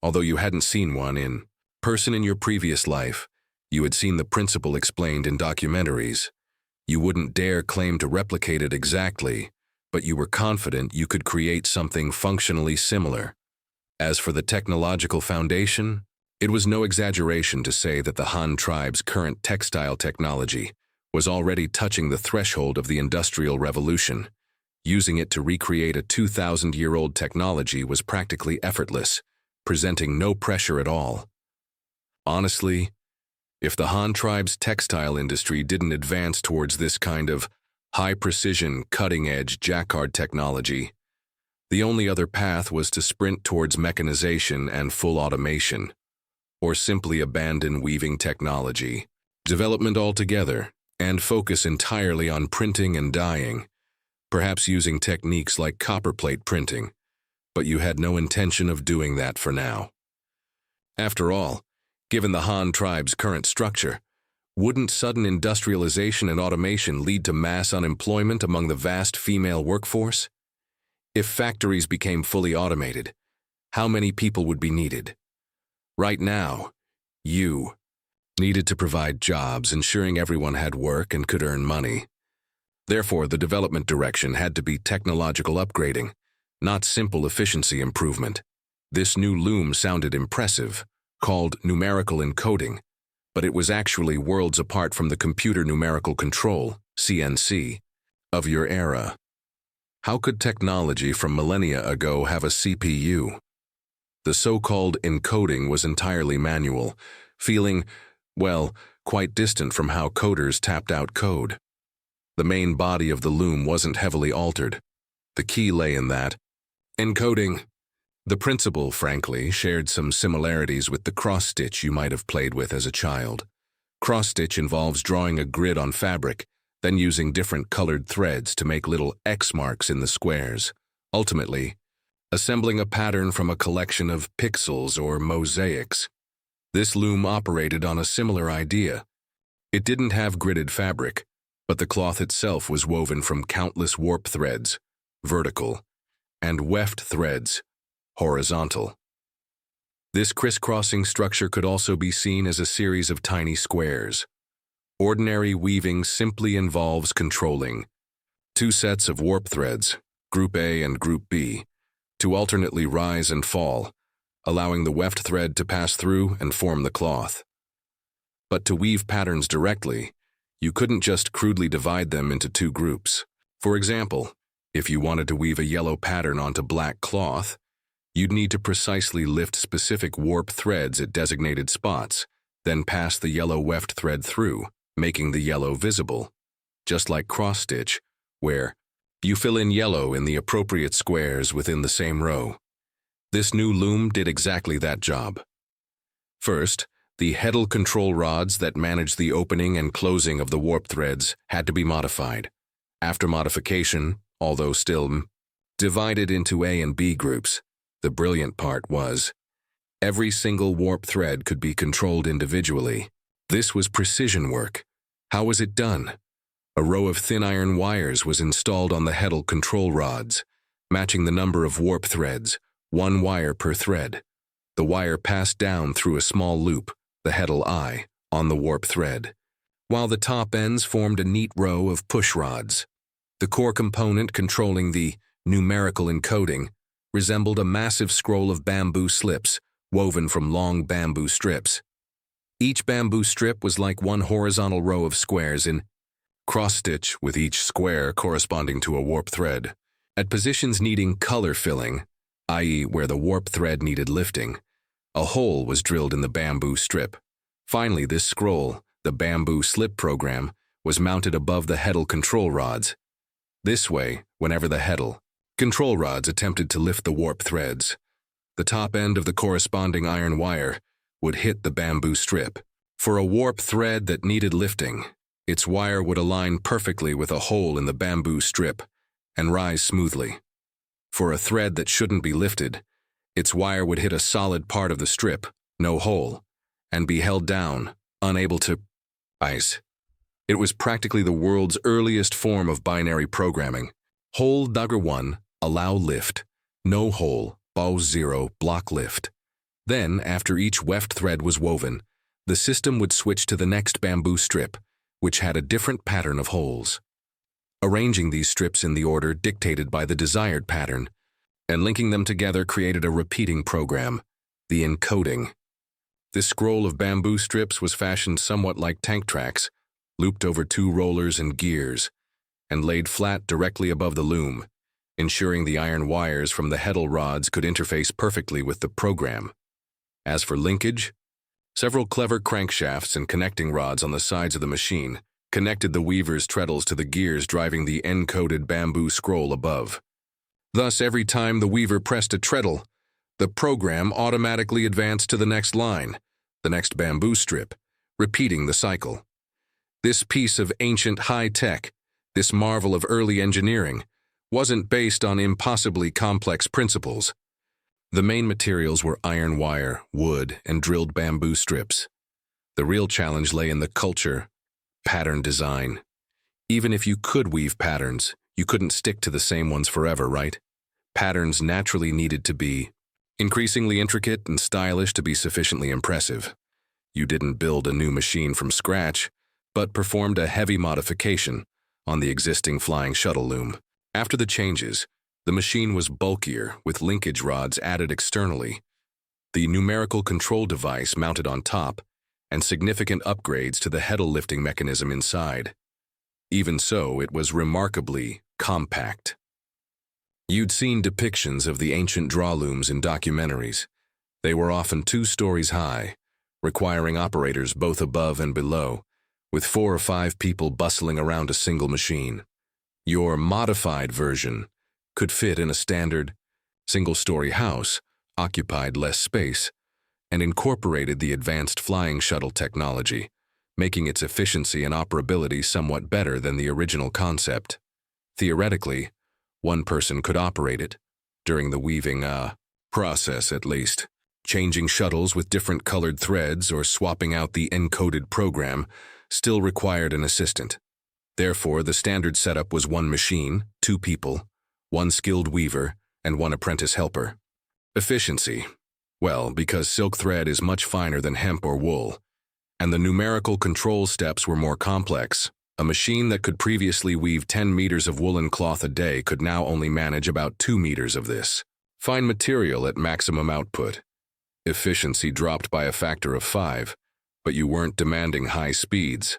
Although you hadn't seen one in person in your previous life, you had seen the principle explained in documentaries. You wouldn't dare claim to replicate it exactly, but you were confident you could create something functionally similar. As for the technological foundation, it was no exaggeration to say that the Han tribe's current textile technology was already touching the threshold of the Industrial Revolution. Using it to recreate a 2,000-year-old technology was practically effortless, presenting no pressure at all. Honestly, if the Han tribe's textile industry didn't advance towards this kind of high-precision, cutting-edge jacquard technology, The only other path was to sprint towards mechanization and full automation, or simply abandon weaving technology, development altogether, and focus entirely on printing and dyeing, perhaps using techniques like copperplate printing, but you had no intention of doing that for now. After all, given the Han tribe's current structure, wouldn't sudden industrialization and automation lead to mass unemployment among the vast female workforce? If factories became fully automated, how many people would be needed? Right now, you needed to provide jobs, ensuring everyone had work and could earn money. Therefore, the development direction had to be technological upgrading, not simple efficiency improvement. This new loom sounded impressive, called numerical encoding, but it was actually worlds apart from the computer numerical control, CNC, of your era. How could technology from millennia ago have a CPU? The so-called encoding was entirely manual, feeling, well, quite distant from how coders tapped out code. The main body of the loom wasn't heavily altered. The key lay in that encoding. The principle, frankly, shared some similarities with the cross-stitch you might have played with as a child. Cross-stitch involves drawing a grid on fabric, then using different colored threads to make little X marks in the squares, ultimately assembling a pattern from a collection of pixels or mosaics. This loom operated on a similar idea. It didn't have gridded fabric, but the cloth itself was woven from countless warp threads, vertical, and weft threads, horizontal. This crisscrossing structure could also be seen as a series of tiny squares. Ordinary weaving simply involves controlling two sets of warp threads, Group A and Group B, to alternately rise and fall, allowing the weft thread to pass through and form the cloth. But to weave patterns directly, you couldn't just crudely divide them into two groups. For example, if you wanted to weave a yellow pattern onto black cloth, you'd need to precisely lift specific warp threads at designated spots, then pass the yellow weft thread through, making the yellow visible, just like cross-stitch, where you fill in yellow in the appropriate squares within the same row. This new loom did exactly that job. First, the heddle control rods that manage the opening and closing of the warp threads had to be modified. After modification, although still divided into A and B groups, the brilliant part was every single warp thread could be controlled individually. This was precision work. How was it done? A row of thin iron wires was installed on the heddle control rods, matching the number of warp threads, one wire per thread. The wire passed down through a small loop, the heddle eye, on the warp thread, while the top ends formed a neat row of push rods. The core component controlling the numerical encoding resembled a massive scroll of bamboo slips woven from long bamboo strips. Each bamboo strip was like one horizontal row of squares in cross-stitch, with each square corresponding to a warp thread. At positions needing color filling, i.e. where the warp thread needed lifting, a hole was drilled in the bamboo strip. Finally, this scroll, the bamboo slip program, was mounted above the heddle control rods. This way, whenever the heddle control rods attempted to lift the warp threads, the top end of the corresponding iron wire would hit the bamboo strip. For a warp thread that needed lifting, its wire would align perfectly with a hole in the bamboo strip and rise smoothly. For a thread that shouldn't be lifted, its wire would hit a solid part of the strip, no hole, and be held down, unable to rise. It was practically the world's earliest form of binary programming. Hole dagger 1, allow lift. No hole, bow 0, block lift. Then, after each weft thread was woven, the system would switch to the next bamboo strip, which had a different pattern of holes. Arranging these strips in the order dictated by the desired pattern, and linking them together created a repeating program, the encoding. This scroll of bamboo strips was fashioned somewhat like tank tracks, looped over two rollers and gears, and laid flat directly above the loom, ensuring the iron wires from the heddle rods could interface perfectly with the program. As for linkage, several clever crankshafts and connecting rods on the sides of the machine connected the weaver's treadles to the gears driving the encoded bamboo scroll above. Thus, every time the weaver pressed a treadle, the program automatically advanced to the next line, the next bamboo strip, repeating the cycle. This piece of ancient high-tech, this marvel of early engineering, wasn't based on impossibly complex principles. The main materials were iron wire, wood, and drilled bamboo strips. The real challenge lay in the culture, pattern design. Even if you could weave patterns, you couldn't stick to the same ones forever, right? Patterns naturally needed to be increasingly intricate and stylish to be sufficiently impressive. You didn't build a new machine from scratch, but performed a heavy modification on the existing flying shuttle loom. After the changes, the machine was bulkier, with linkage rods added externally, the numerical control device mounted on top, and significant upgrades to the heddle lifting mechanism inside. Even so, it was remarkably compact. You'd seen depictions of the ancient draw looms in documentaries. They were often 2 stories high, requiring operators both above and below, with 4 or 5 people bustling around a single machine. Your modified version could fit in a standard, single-story house, occupied less space, and incorporated the advanced flying shuttle technology, making its efficiency and operability somewhat better than the original concept. Theoretically, one person could operate it, during the weaving process at least. Changing shuttles with different colored threads or swapping out the encoded program still required an assistant. Therefore, the standard setup was 1 machine, 2 people, 1 skilled weaver, and 1 apprentice helper. Efficiency. Well, because silk thread is much finer than hemp or wool, and the numerical control steps were more complex, a machine that could previously weave 10 meters of woolen cloth a day could now only manage about 2 meters of this. Fine material at maximum output. Efficiency dropped by a factor of 5, but you weren't demanding high speeds.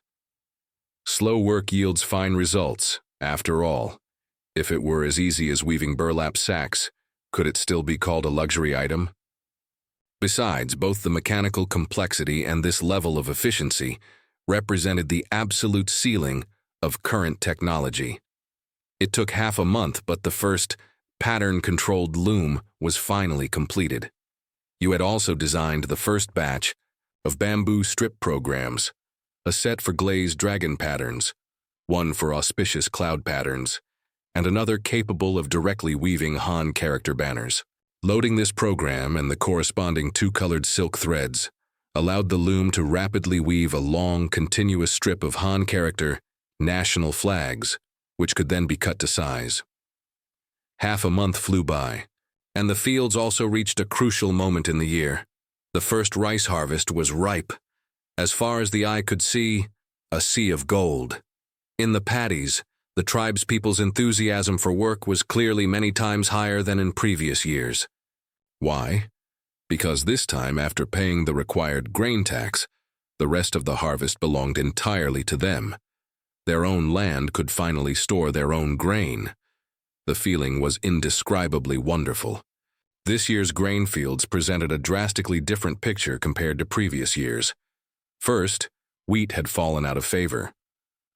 Slow work yields fine results, after all. If it were as easy as weaving burlap sacks, could it still be called a luxury item? Besides, both the mechanical complexity and this level of efficiency represented the absolute ceiling of current technology. It took half a month, but the first pattern-controlled loom was finally completed. You had also designed the first batch of bamboo strip programs, a set for glazed dragon patterns, one for auspicious cloud patterns, and another capable of directly weaving Han character banners. Loading this program and the corresponding 2-colored silk threads allowed the loom to rapidly weave a long, continuous strip of Han character national flags, which could then be cut to size. Half a month flew by, and the fields also reached a crucial moment in the year. The first rice harvest was ripe. As far as the eye could see, a sea of gold. In the paddies, the tribespeople's enthusiasm for work was clearly many times higher than in previous years. Why? Because this time, after paying the required grain tax, the rest of the harvest belonged entirely to them. Their own land could finally store their own grain. The feeling was indescribably wonderful. This year's grain fields presented a drastically different picture compared to previous years. First, wheat had fallen out of favor.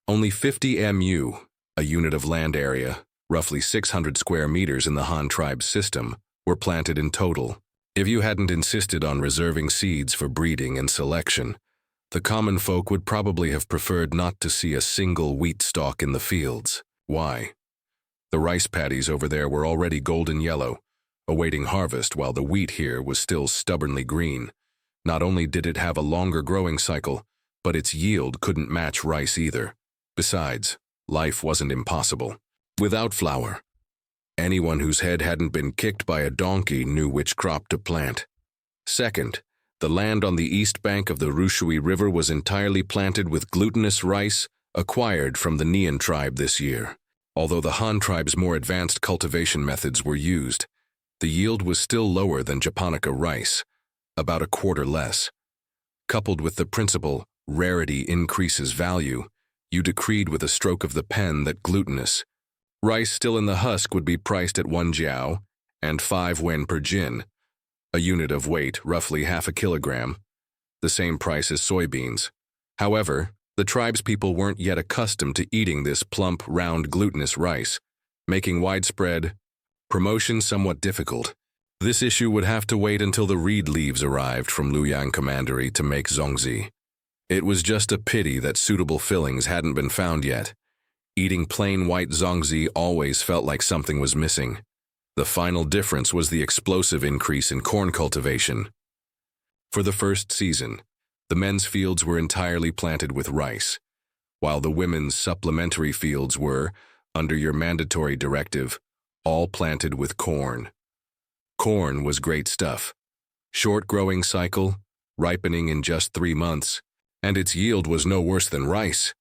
Only 50 mu, a unit of land area, roughly 600 square meters in the Han tribe's system, were planted in total. If you hadn't insisted on reserving seeds for breeding and selection, the common folk would probably have preferred not to see a single wheat stalk in the fields. Why? The rice paddies over there were already golden yellow, awaiting harvest, while the wheat here was still stubbornly green. Not only did it have a longer growing cycle, but its yield couldn't match rice either. Besides, life wasn't impossible. Without flour, anyone whose head hadn't been kicked by a donkey knew which crop to plant. Second, the land on the east bank of the Rushui River was entirely planted with glutinous rice acquired from the Nian tribe this year. Although the Han tribe's more advanced cultivation methods were used, the yield was still lower than Japonica rice, about a quarter less. Coupled with the principle, rarity increases value, you decreed with a stroke of the pen that glutinous rice still in the husk would be priced at 1 jiao and 5 wen per jin, a unit of weight, roughly half a kilogram, the same price as soybeans. However, the tribespeople weren't yet accustomed to eating this plump, round, glutinous rice, making widespread Promotion somewhat difficult. This issue would have to wait until the reed leaves arrived from Luoyang Commandery to make zongzi. It was just a pity that suitable fillings hadn't been found yet. Eating plain white zongzi always felt like something was missing. The final difference was the explosive increase in corn cultivation. For the first season, the men's fields were entirely planted with rice, while the women's supplementary fields were, under your mandatory directive, all planted with corn. Corn was great stuff. Short growing cycle, ripening in just 3 months, and its yield was no worse than rice.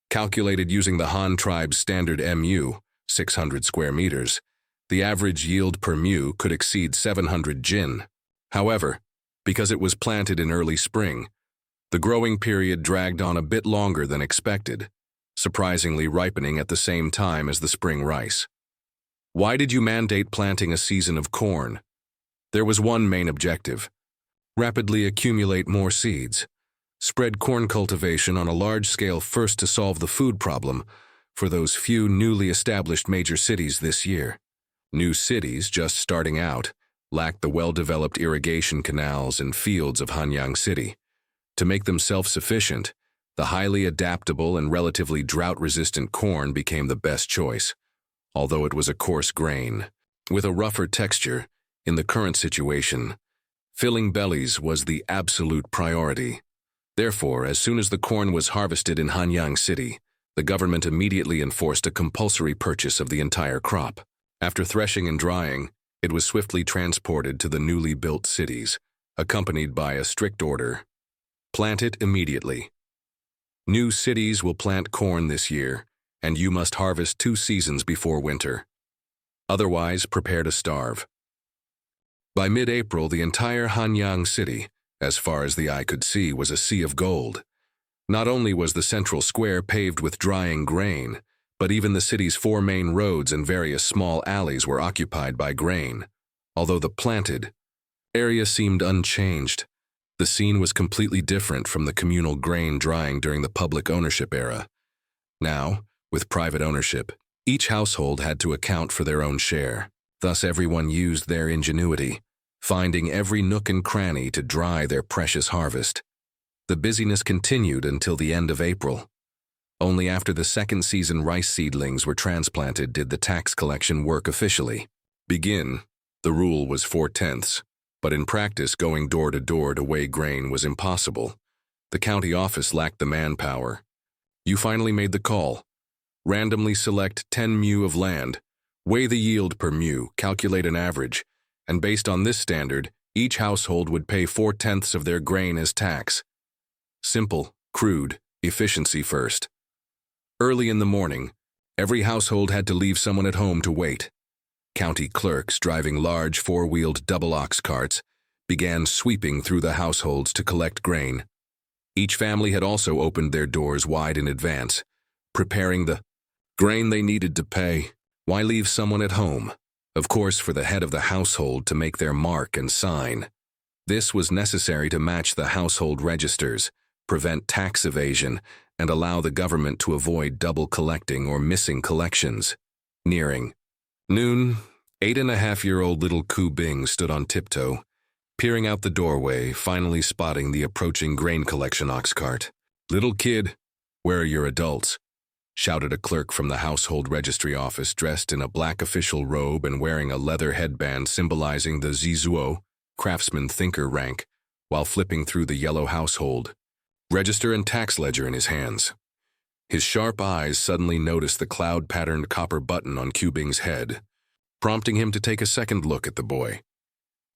Calculated using the Han tribe's standard mu, 600 square meters, the average yield per mu could exceed 700 jin. However, because it was planted in early spring, the growing period dragged on a bit longer than expected, surprisingly ripening at the same time as the spring rice. Why did you mandate planting a season of corn? There was one main objective: rapidly accumulate more seeds. Spread corn cultivation on a large scale first to solve the food problem for those few newly established major cities this year. New cities, just starting out, lacked the well-developed irrigation canals and fields of Hanyang City. To make them self-sufficient, the highly adaptable and relatively drought-resistant corn became the best choice, although it was a coarse grain. With a rougher texture, in the current situation, filling bellies was the absolute priority. Therefore, as soon as the corn was harvested in Hanyang City, the government immediately enforced a compulsory purchase of the entire crop. After threshing and drying, it was swiftly transported to the newly built cities, accompanied by a strict order: plant it immediately. New cities will plant corn this year, and you must harvest 2 seasons before winter. Otherwise, prepare to starve. By mid-April, the entire Hanyang City, as far as the eye could see, was a sea of gold. Not only was the central square paved with drying grain, but even the city's 4 main roads and various small alleys were occupied by grain. Although the planted area seemed unchanged, the scene was completely different from the communal grain drying during the public ownership era. Now, with private ownership, each household had to account for their own share. Thus everyone used their ingenuity, finding every nook and cranny to dry their precious harvest. The busyness continued until the end of April. Only after the second season rice seedlings were transplanted did the tax collection work officially begin. The rule was 4/10, but in practice going door to weigh grain was impossible. The county office lacked the manpower. You finally made the call. Randomly select 10 mu of land, weigh the yield per mu, calculate an average, and based on this standard, each household would pay 4/10 of their grain as tax. Simple, crude, efficiency first. Early in the morning, every household had to leave someone at home to wait. County clerks driving large 4-wheeled double ox carts began sweeping through the households to collect grain. Each family had also opened their doors wide in advance, preparing the grain they needed to pay. Why leave someone at home? Of course, for the head of the household to make their mark and sign. This was necessary to match the household registers, prevent tax evasion, and allow the government to avoid double collecting or missing collections. Nearing noon, 8.5-year-old little Ku Bing stood on tiptoe, peering out the doorway, finally spotting the approaching grain collection ox cart. "Little kid, where are your adults?" shouted a clerk from the household registry office dressed in a black official robe and wearing a leather headband symbolizing the Zizuo, craftsman thinker rank, while flipping through the yellow household register and tax ledger in his hands. His sharp eyes suddenly noticed the cloud-patterned copper button on Ku Bing's head, prompting him to take a second look at the boy.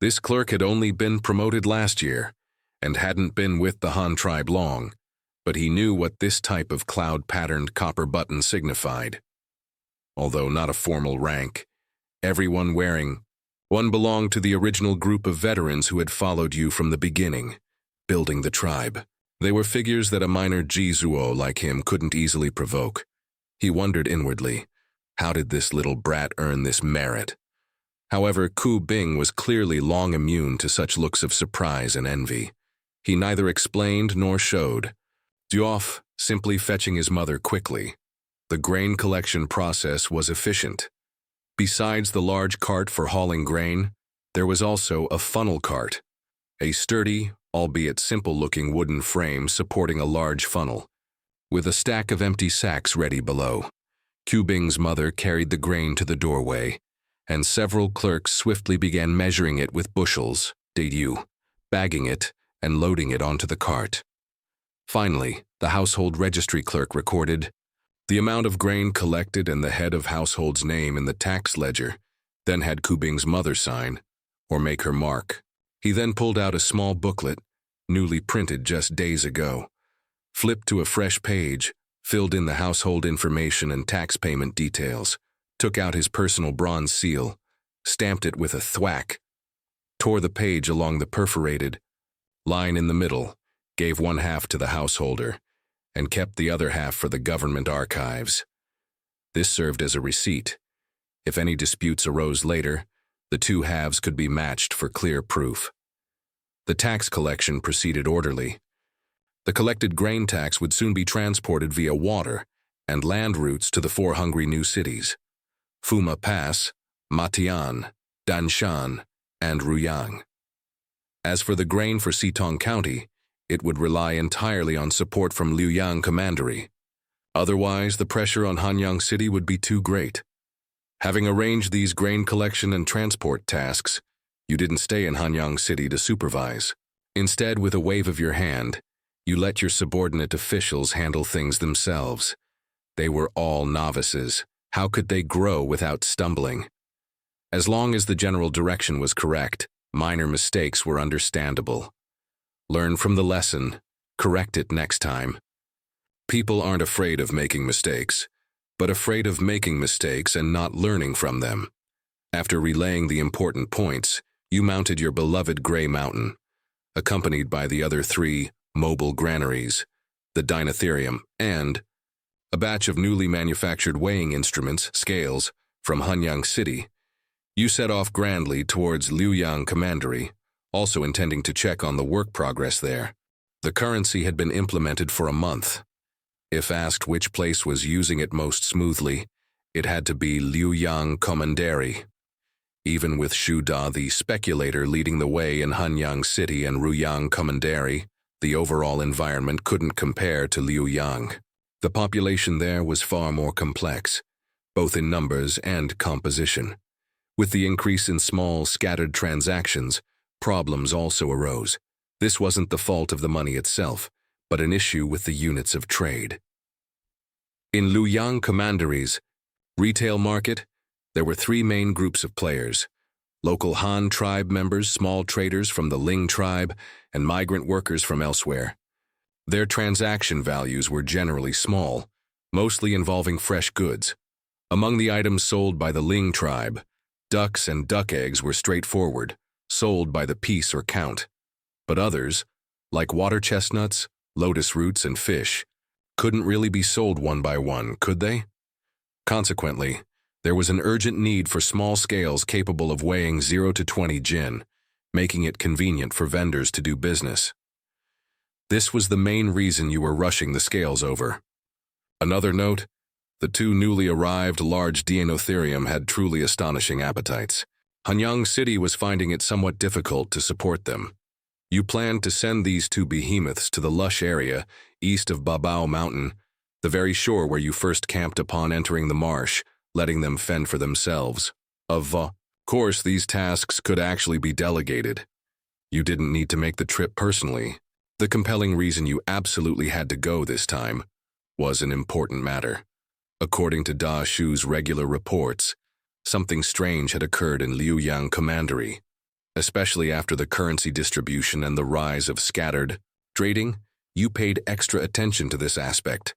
This clerk had only been promoted last year and hadn't been with the Han tribe long, but he knew what this type of cloud-patterned copper button signified. Although not a formal rank, everyone wearing one belonged to the original group of veterans who had followed you from the beginning, building the tribe. They were figures that a minor Jizuo like him couldn't easily provoke. He wondered inwardly, how did this little brat earn this merit? However, Ku Bing was clearly long immune to such looks of surprise and envy. He neither explained nor showed, off, simply fetching his mother quickly. The grain collection process was efficient. Besides the large cart for hauling grain, there was also a funnel cart, a sturdy, albeit simple-looking wooden frame supporting a large funnel, with a stack of empty sacks ready below. Bing's mother carried the grain to the doorway, and several clerks swiftly began measuring it with bushels, bagging it, and loading it onto the cart. Finally, the household registry clerk recorded the amount of grain collected and the head of household's name in the tax ledger, then had Bing's mother sign, or make her mark. He then pulled out a small booklet, newly printed just days ago, flipped to a fresh page, filled in the household information and tax payment details, took out his personal bronze seal, stamped it with a thwack, tore the page along the perforated line in the middle, gave one half to the householder, and kept the other half for the government archives. This served as a receipt. If any disputes arose later, the two halves could be matched for clear proof. The tax collection proceeded orderly. The collected grain tax would soon be transported via water and land routes to the four hungry new cities: Phuma Pass, Matian, Danshan, and Ruyang. As for the grain for Sitong County, it would rely entirely on support from Liuyang Commandery. Otherwise, the pressure on Hanyang City would be too great. Having arranged these grain collection and transport tasks, you didn't stay in Hanyang City to supervise. Instead, with a wave of your hand, you let your subordinate officials handle things themselves. They were all novices. How could they grow without stumbling? As long as the general direction was correct, minor mistakes were understandable. Learn from the lesson, correct it next time. People aren't afraid of making mistakes, but afraid of making mistakes and not learning from them. After relaying the important points, you mounted your beloved Gray Mountain, accompanied by the other 3 mobile granaries, the Dinotherium, and a batch of newly manufactured weighing instruments, scales, from Hanyang City. You set off grandly towards Liuyang Commandery, also intending to check on the work progress there. The currency had been implemented for a month. If asked which place was using it most smoothly, it had to be Liuyang Commandery. Even with Shu Da the speculator leading the way in Hanyang City and Ruyang Commandery, the overall environment couldn't compare to Liuyang. The population there was far more complex, both in numbers and composition. With the increase in small, scattered transactions, problems also arose. This wasn't the fault of the money itself, but an issue with the units of trade. In Liuyang Commandery's retail market, there were 3 main groups of players: local Han tribe members, small traders from the Ling tribe, and migrant workers from elsewhere. Their transaction values were generally small, mostly involving fresh goods. Among the items sold by the Ling tribe, ducks and duck eggs were straightforward, sold by the piece or count. But others, like water chestnuts, lotus roots, and fish, couldn't really be sold one by one, could they? Consequently, there was an urgent need for small scales capable of weighing 0 to 20 jin, making it convenient for vendors to do business. This was the main reason you were rushing the scales over. Another note: the 2 newly arrived large Denotherium had truly astonishing appetites. Hanyang City was finding it somewhat difficult to support them. You planned to send these 2 behemoths to the lush area east of Babao Mountain, the very shore where you first camped upon entering the marsh, letting them fend for themselves. Of course, these tasks could actually be delegated. You didn't need to make the trip personally. The compelling reason you absolutely had to go this time was an important matter. According to Da Shu's regular reports, something strange had occurred in Liuyang Commandery, especially after the currency distribution and the rise of scattered trading. You paid extra attention to this aspect.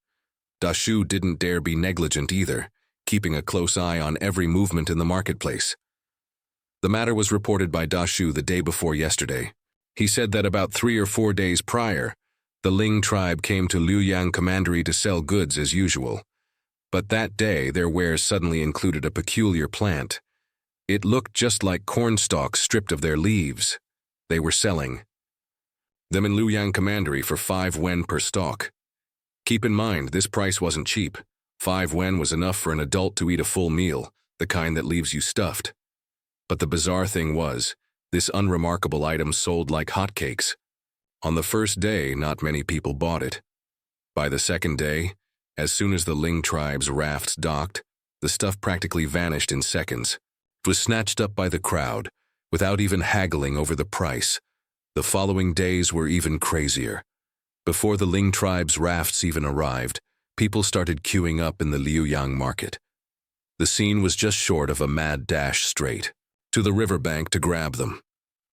Da Shu didn't dare be negligent either, keeping a close eye on every movement in the marketplace. The matter was reported by Da Shu the day before yesterday. He said that about 3 or 4 days prior, the Ling tribe came to Liuyang Commandery to sell goods as usual. But that day, their wares suddenly included a peculiar plant. It looked just like corn stalks stripped of their leaves. They were selling them in Liuyang Commandery for 5 wen per stalk. Keep in mind, this price wasn't cheap. 5 wen was enough for an adult to eat a full meal, the kind that leaves you stuffed. But the bizarre thing was, this unremarkable item sold like hotcakes. On the first day, not many people bought it. By the second day, as soon as the Ling tribe's rafts docked, the stuff practically vanished in seconds. It was snatched up by the crowd, without even haggling over the price. The following days were even crazier. Before the Ling tribe's rafts even arrived, people started queuing up in the Liuyang market. The scene was just short of a mad dash straight to the riverbank to grab them.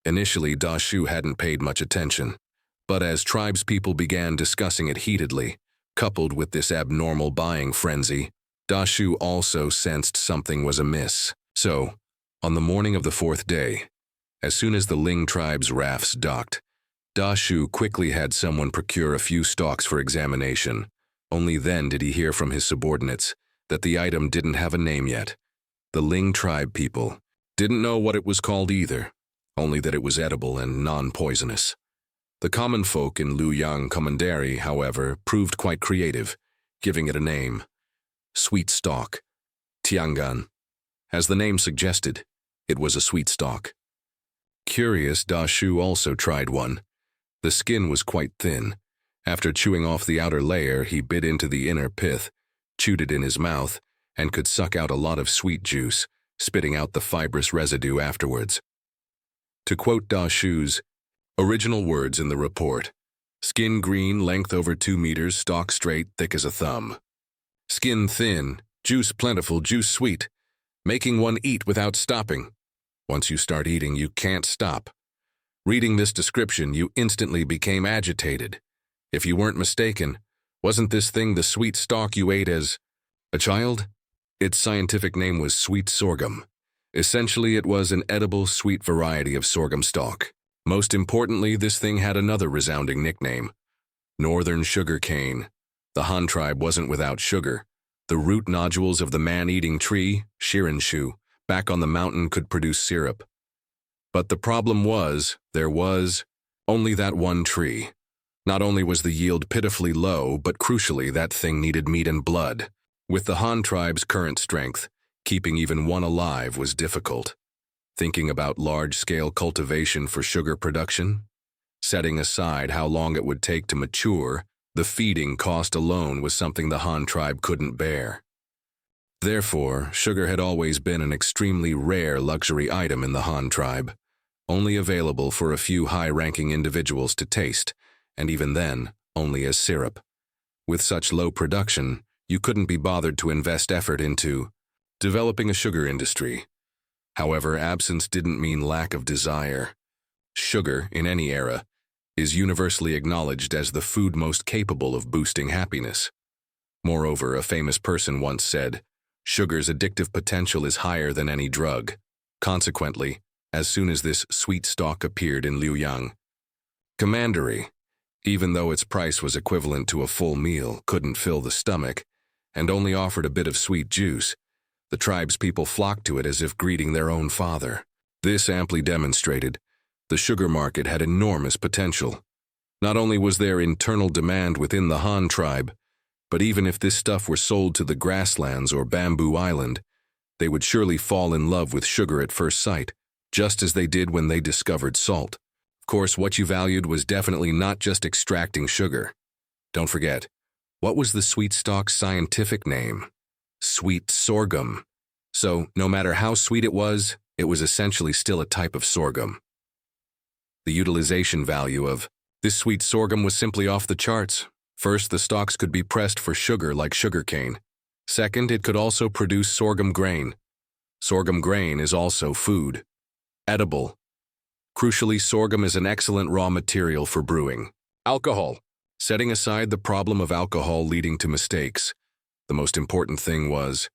Initially, Da Shu hadn't paid much attention, but as tribespeople began discussing it heatedly, coupled with this abnormal buying frenzy, Da Shu also sensed something was amiss. So, on the morning of the fourth day, as soon as the Ling tribe's rafts docked, Da Shu quickly had someone procure a few stalks for examination. Only then did he hear from his subordinates that the item didn't have a name yet. The Ling tribe people didn't know what it was called either, only that it was edible and non-poisonous. The common folk in Liuyang Commandery, however, proved quite creative, giving it a name: sweet stalk, Tiangan. As the name suggested, it was a sweet stalk. Curious, Da Shu also tried one. The skin was quite thin. After chewing off the outer layer, he bit into the inner pith, chewed it in his mouth, and could suck out a lot of sweet juice, spitting out the fibrous residue afterwards. To quote Da Shu's original words in the report, skin green, length over 2 meters, stalk straight, thick as a thumb. Skin thin, juice plentiful, juice sweet, making one eat without stopping. Once you start eating, you can't stop. Reading this description, you instantly became agitated. If you weren't mistaken, wasn't this thing the sweet stalk you ate as a child? Its scientific name was sweet sorghum. Essentially, it was an edible, sweet variety of sorghum stalk. Most importantly, this thing had another resounding nickname: northern sugar cane. The Han tribe wasn't without sugar. The root nodules of the man-eating tree, shirinshu, back on the mountain could produce syrup. But the problem was, there was only that one tree. Not only was the yield pitifully low, but crucially, that thing needed meat and blood. With the Han tribe's current strength, keeping even one alive was difficult. Thinking about large-scale cultivation for sugar production? Setting aside how long it would take to mature, the feeding cost alone was something the Han tribe couldn't bear. Therefore, sugar had always been an extremely rare luxury item in the Han tribe, only available for a few high-ranking individuals to taste, and even then, only as syrup. With such low production, you couldn't be bothered to invest effort into developing a sugar industry. However, absence didn't mean lack of desire. Sugar, in any era, is universally acknowledged as the food most capable of boosting happiness. Moreover, a famous person once said, "Sugar's addictive potential is higher than any drug." Consequently, as soon as this sweet stalk appeared in Liuyang Commandery, even though its price was equivalent to a full meal, couldn't fill the stomach, and only offered a bit of sweet juice, the tribe's people flocked to it as if greeting their own father. This amply demonstrated the sugar market had enormous potential. Not only was there internal demand within the Han tribe, but even if this stuff were sold to the grasslands or Bamboo Island, they would surely fall in love with sugar at first sight, just as they did when they discovered salt. Of course, what you valued was definitely not just extracting sugar. Don't forget, what was the sweet stalk's scientific name? Sweet sorghum. So, no matter how sweet it was essentially still a type of sorghum. The utilization value of this sweet sorghum was simply off the charts. First, the stalks could be pressed for sugar like sugarcane. Second, it could also produce sorghum grain. Sorghum grain is also food. Edible. Crucially, sorghum is an excellent raw material for brewing. Alcohol. Setting aside the problem of alcohol leading to mistakes, the most important thing was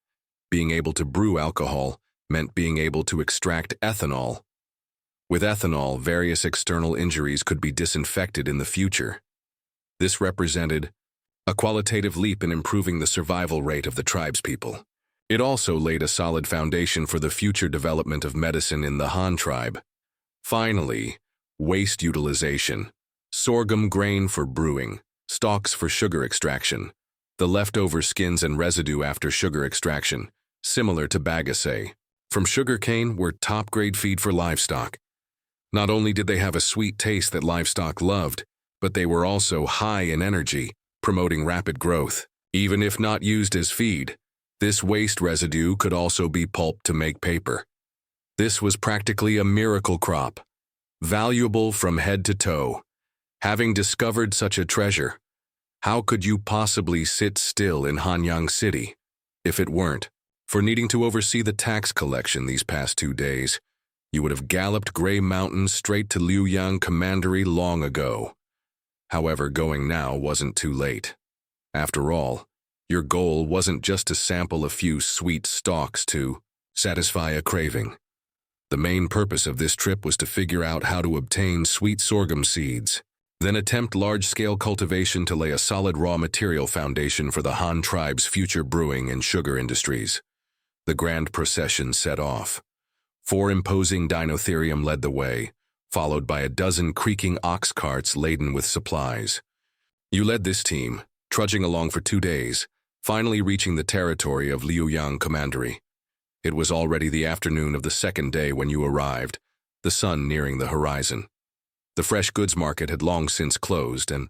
being able to brew alcohol meant being able to extract ethanol. With ethanol, various external injuries could be disinfected in the future. This represented a qualitative leap in improving the survival rate of the tribespeople. It also laid a solid foundation for the future development of medicine in the Han tribe. Finally, waste utilization. Sorghum grain for brewing, stalks for sugar extraction, the leftover skins and residue after sugar extraction, similar to bagasse, from sugarcane were top-grade feed for livestock. Not only did they have a sweet taste that livestock loved, but they were also high in energy, promoting rapid growth. Even if not used as feed, this waste residue could also be pulped to make paper. This was practically a miracle crop, valuable from head to toe. Having discovered such a treasure, how could you possibly sit still in Hanyang City if it weren't for needing to oversee the tax collection these past 2 days? You would have galloped Gray Mountain straight to Liuyang Commandery long ago. However, going now wasn't too late. After all, your goal wasn't just to sample a few sweet stalks to satisfy a craving. The main purpose of this trip was to figure out how to obtain sweet sorghum seeds, then attempt large-scale cultivation to lay a solid raw material foundation for the Han tribe's future brewing and sugar industries. The grand procession set off. 4 imposing Dinotherium led the way, followed by a dozen creaking ox carts laden with supplies. You led this team, trudging along for 2 days, finally reaching the territory of Liuyang Commandery. It was already the afternoon of the 2nd day when you arrived, the sun nearing the horizon. The fresh goods market had long since closed, and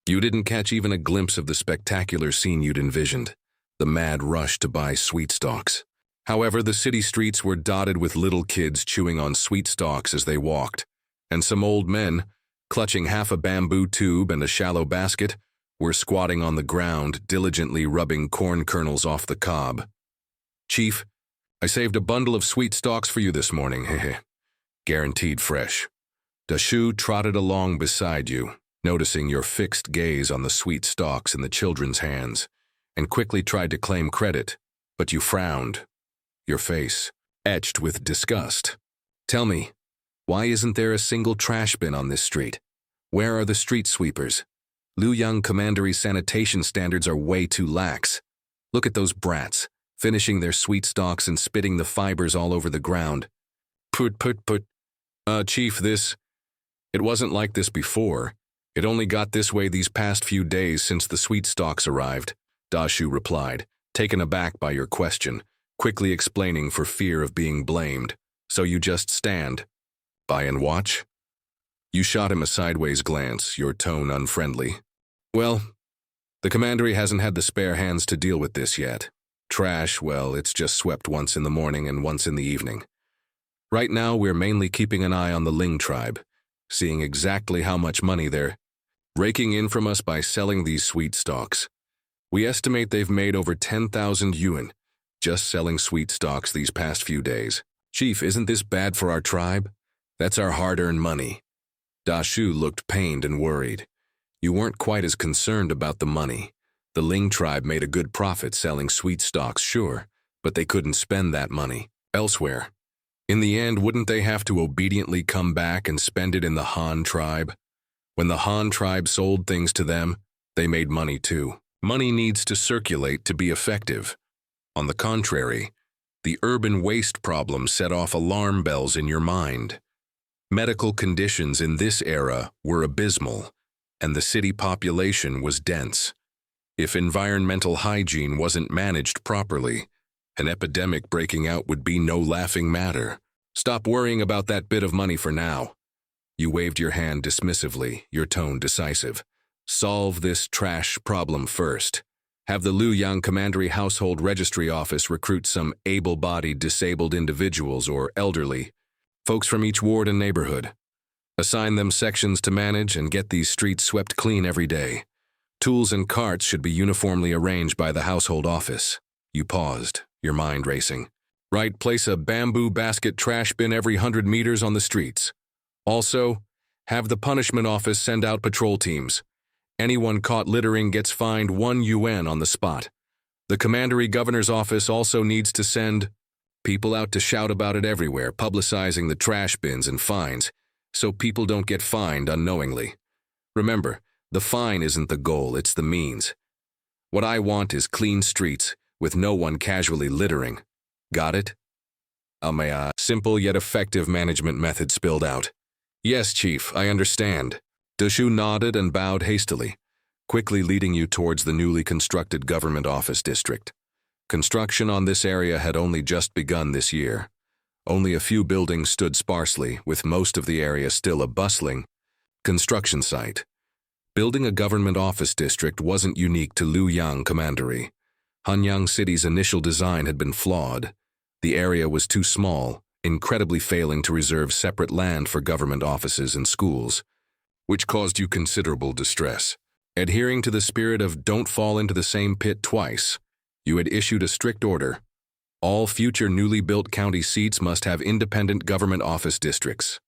you didn't catch even a glimpse of the spectacular scene you'd envisioned, the mad rush to buy sweet stalks. However, the city streets were dotted with little kids chewing on sweet stalks as they walked, and some old men, clutching half a bamboo tube and a shallow basket, were squatting on the ground, diligently rubbing corn kernels off the cob. "Chief, I saved a bundle of sweet stalks for you this morning, hehe. Guaranteed fresh." Dashu trotted along beside you, noticing your fixed gaze on the sweet stalks in the children's hands, and quickly tried to claim credit, but you frowned, your face etched with disgust. "Tell me, why isn't there a single trash bin on this street? Where are the street sweepers? Liuyang Commandery's sanitation standards are way too lax. Look at those brats, finishing their sweet stalks and spitting the fibers all over the ground." Chief, it wasn't like this before. It only got this way these past few days since the sweet stalks arrived," Dashu replied, taken aback by your question, quickly explaining for fear of being blamed. "So you just stand by and watch?" You shot him a sideways glance, your tone unfriendly. "Well, the commandery hasn't had the spare hands to deal with this yet. Trash, well, it's just swept once in the morning and once in the evening. Right now, we're mainly keeping an eye on the Ling tribe, seeing exactly how much money they're raking in from us by selling these sweet stalks. We estimate they've made over 10,000 yuan just selling sweet stalks these past few days. Chief, isn't this bad for our tribe? That's our hard-earned money." Dashu looked pained and worried. You weren't quite as concerned about the money. The Ling tribe made a good profit selling sweet stalks, sure, but they couldn't spend that money elsewhere. In the end, wouldn't they have to obediently come back and spend it in the Han tribe? When the Han tribe sold things to them, they made money too. Money needs to circulate to be effective. On the contrary, the urban waste problem set off alarm bells in your mind. Medical conditions in this era were abysmal, and the city population was dense. If environmental hygiene wasn't managed properly, an epidemic breaking out would be no laughing matter. "Stop worrying about that bit of money for now." You waved your hand dismissively, your tone decisive. "Solve this trash problem first. Have the Liuyang Commandery Household Registry Office recruit some able-bodied disabled individuals or elderly, folks from each ward and neighborhood. Assign them sections to manage and get these streets swept clean every day. Tools and carts should be uniformly arranged by the household office." You paused, your mind racing. "Right, place a bamboo basket trash bin every 100 meters on the streets. Also, have the punishment office send out patrol teams. Anyone caught littering gets fined 1 yuan on the spot. The commandery governor's office also needs to send people out to shout about it everywhere, publicizing the trash bins and fines, so people don't get fined unknowingly. Remember, the fine isn't the goal, it's the means. What I want is clean streets, with no one casually littering. Got it?" A simple yet effective management method spilled out. "Yes, Chief, I understand." Dashu nodded and bowed hastily, quickly leading you towards the newly constructed government office district. Construction on this area had only just begun this year. Only a few buildings stood sparsely, with most of the area still a bustling construction site. Building a government office district wasn't unique to Luoyang Commandery. Hanyang City's initial design had been flawed. The area was too small, incredibly failing to reserve separate land for government offices and schools, which caused you considerable distress. Adhering to the spirit of don't fall into the same pit twice, you had issued a strict order. All future newly built county seats must have independent government office districts.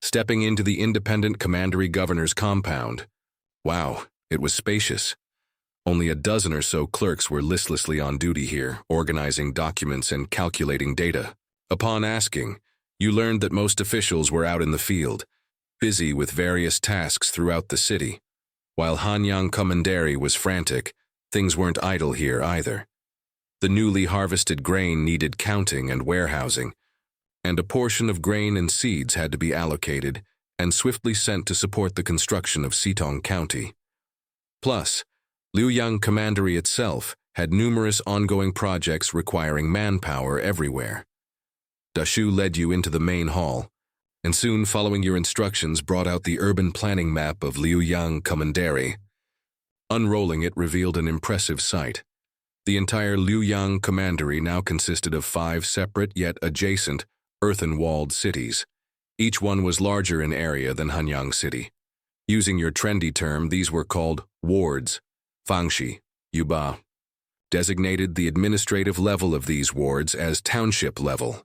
Stepping into the independent commandery governor's compound. Wow, it was spacious. Only a dozen or so clerks were listlessly on duty here, organizing documents and calculating data. Upon asking, you learned that most officials were out in the field, busy with various tasks throughout the city. While Hanyang Commandery was frantic, things weren't idle here either. The newly harvested grain needed counting and warehousing, and a portion of grain and seeds had to be allocated and swiftly sent to support the construction of Sitong County. Plus, Luoyang Commandery itself had numerous ongoing projects requiring manpower everywhere. Dashu led you into the main hall, and soon following your instructions brought out the urban planning map of Luoyang Commandery. Unrolling it revealed an impressive sight. The entire Luoyang Commandery now consisted of 5 separate yet adjacent, earthen-walled cities. Each one was larger in area than Hanyang City. Using your trendy term, these were called wards, fangshi, yuba. Designated the administrative level of these wards as township level,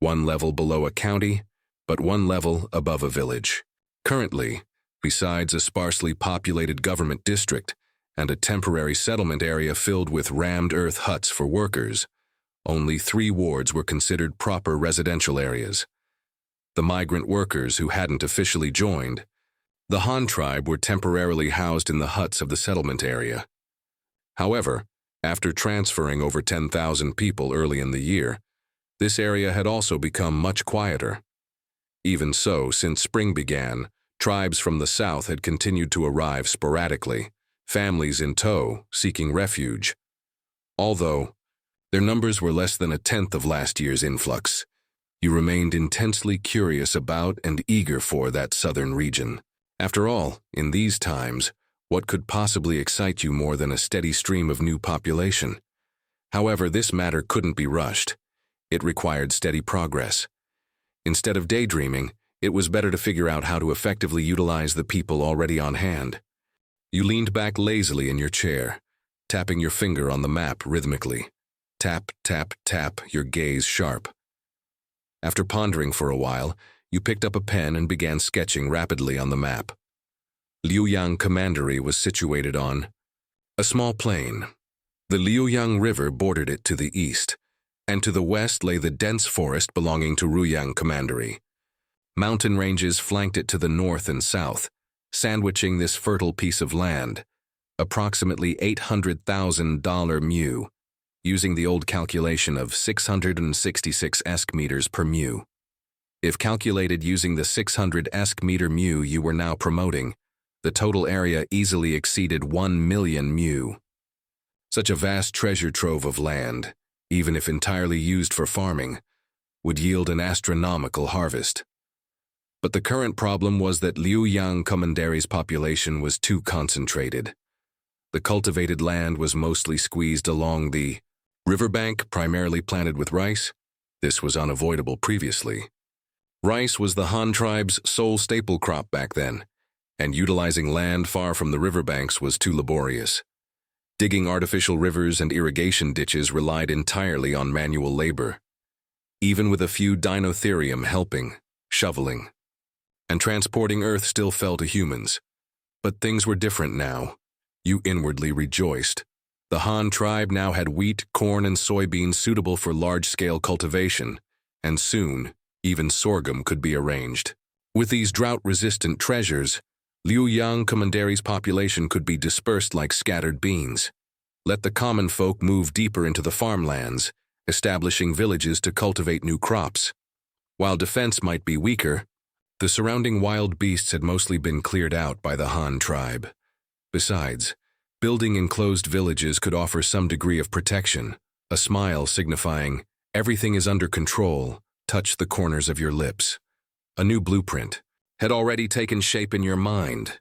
1 level below a county, but 1 level above a village. Currently, besides a sparsely populated government district and a temporary settlement area filled with rammed earth huts for workers, only 3 wards were considered proper residential areas. The migrant workers who hadn't officially joined, the Han tribe, were temporarily housed in the huts of the settlement area. However, after transferring over 10,000 people early in the year, this area had also become much quieter. Even so, since spring began, tribes from the south had continued to arrive sporadically, families in tow, seeking refuge. Although their numbers were less than 1/10 of last year's influx, you remained intensely curious about and eager for that southern region. After all, in these times, what could possibly excite you more than a steady stream of new population? However, this matter couldn't be rushed. It required steady progress. Instead of daydreaming, it was better to figure out how to effectively utilize the people already on hand. You leaned back lazily in your chair, tapping your finger on the map rhythmically. Tap, tap, tap, your gaze sharp. After pondering for a while, you picked up a pen and began sketching rapidly on the map. Luoyang Commandery was situated on a small plain. The Luoyang River bordered it to the east, and to the west lay the dense forest belonging to Luoyang Commandery. Mountain ranges flanked it to the north and south, sandwiching this fertile piece of land, approximately $800,000 mu, using the old calculation of 666 esc meters per mu. If calculated using the 600 esc meter mu you were now promoting, the total area easily exceeded 1 million mu. Such a vast treasure trove of land, even if entirely used for farming, would yield an astronomical harvest. But the current problem was that Luoyang Commandery's population was too concentrated. The cultivated land was mostly squeezed along the riverbank, primarily planted with rice. This was unavoidable previously. Rice was the Han tribe's sole staple crop back then, and utilizing land far from the riverbanks was too laborious. Digging artificial rivers and irrigation ditches relied entirely on manual labor, even with a few dinotherium helping, shoveling, and transporting earth still fell to humans. But things were different now. You inwardly rejoiced. The Han tribe now had wheat, corn, and soybeans suitable for large-scale cultivation, and soon, even sorghum could be arranged. With these drought-resistant treasures, Luoyang Commandery's population could be dispersed like scattered beans. Let the common folk move deeper into the farmlands, establishing villages to cultivate new crops. While defense might be weaker, the surrounding wild beasts had mostly been cleared out by the Han tribe. Besides, building enclosed villages could offer some degree of protection, A smile signifying, everything is under control, touched the corners of your lips. A new blueprint had already taken shape in your mind.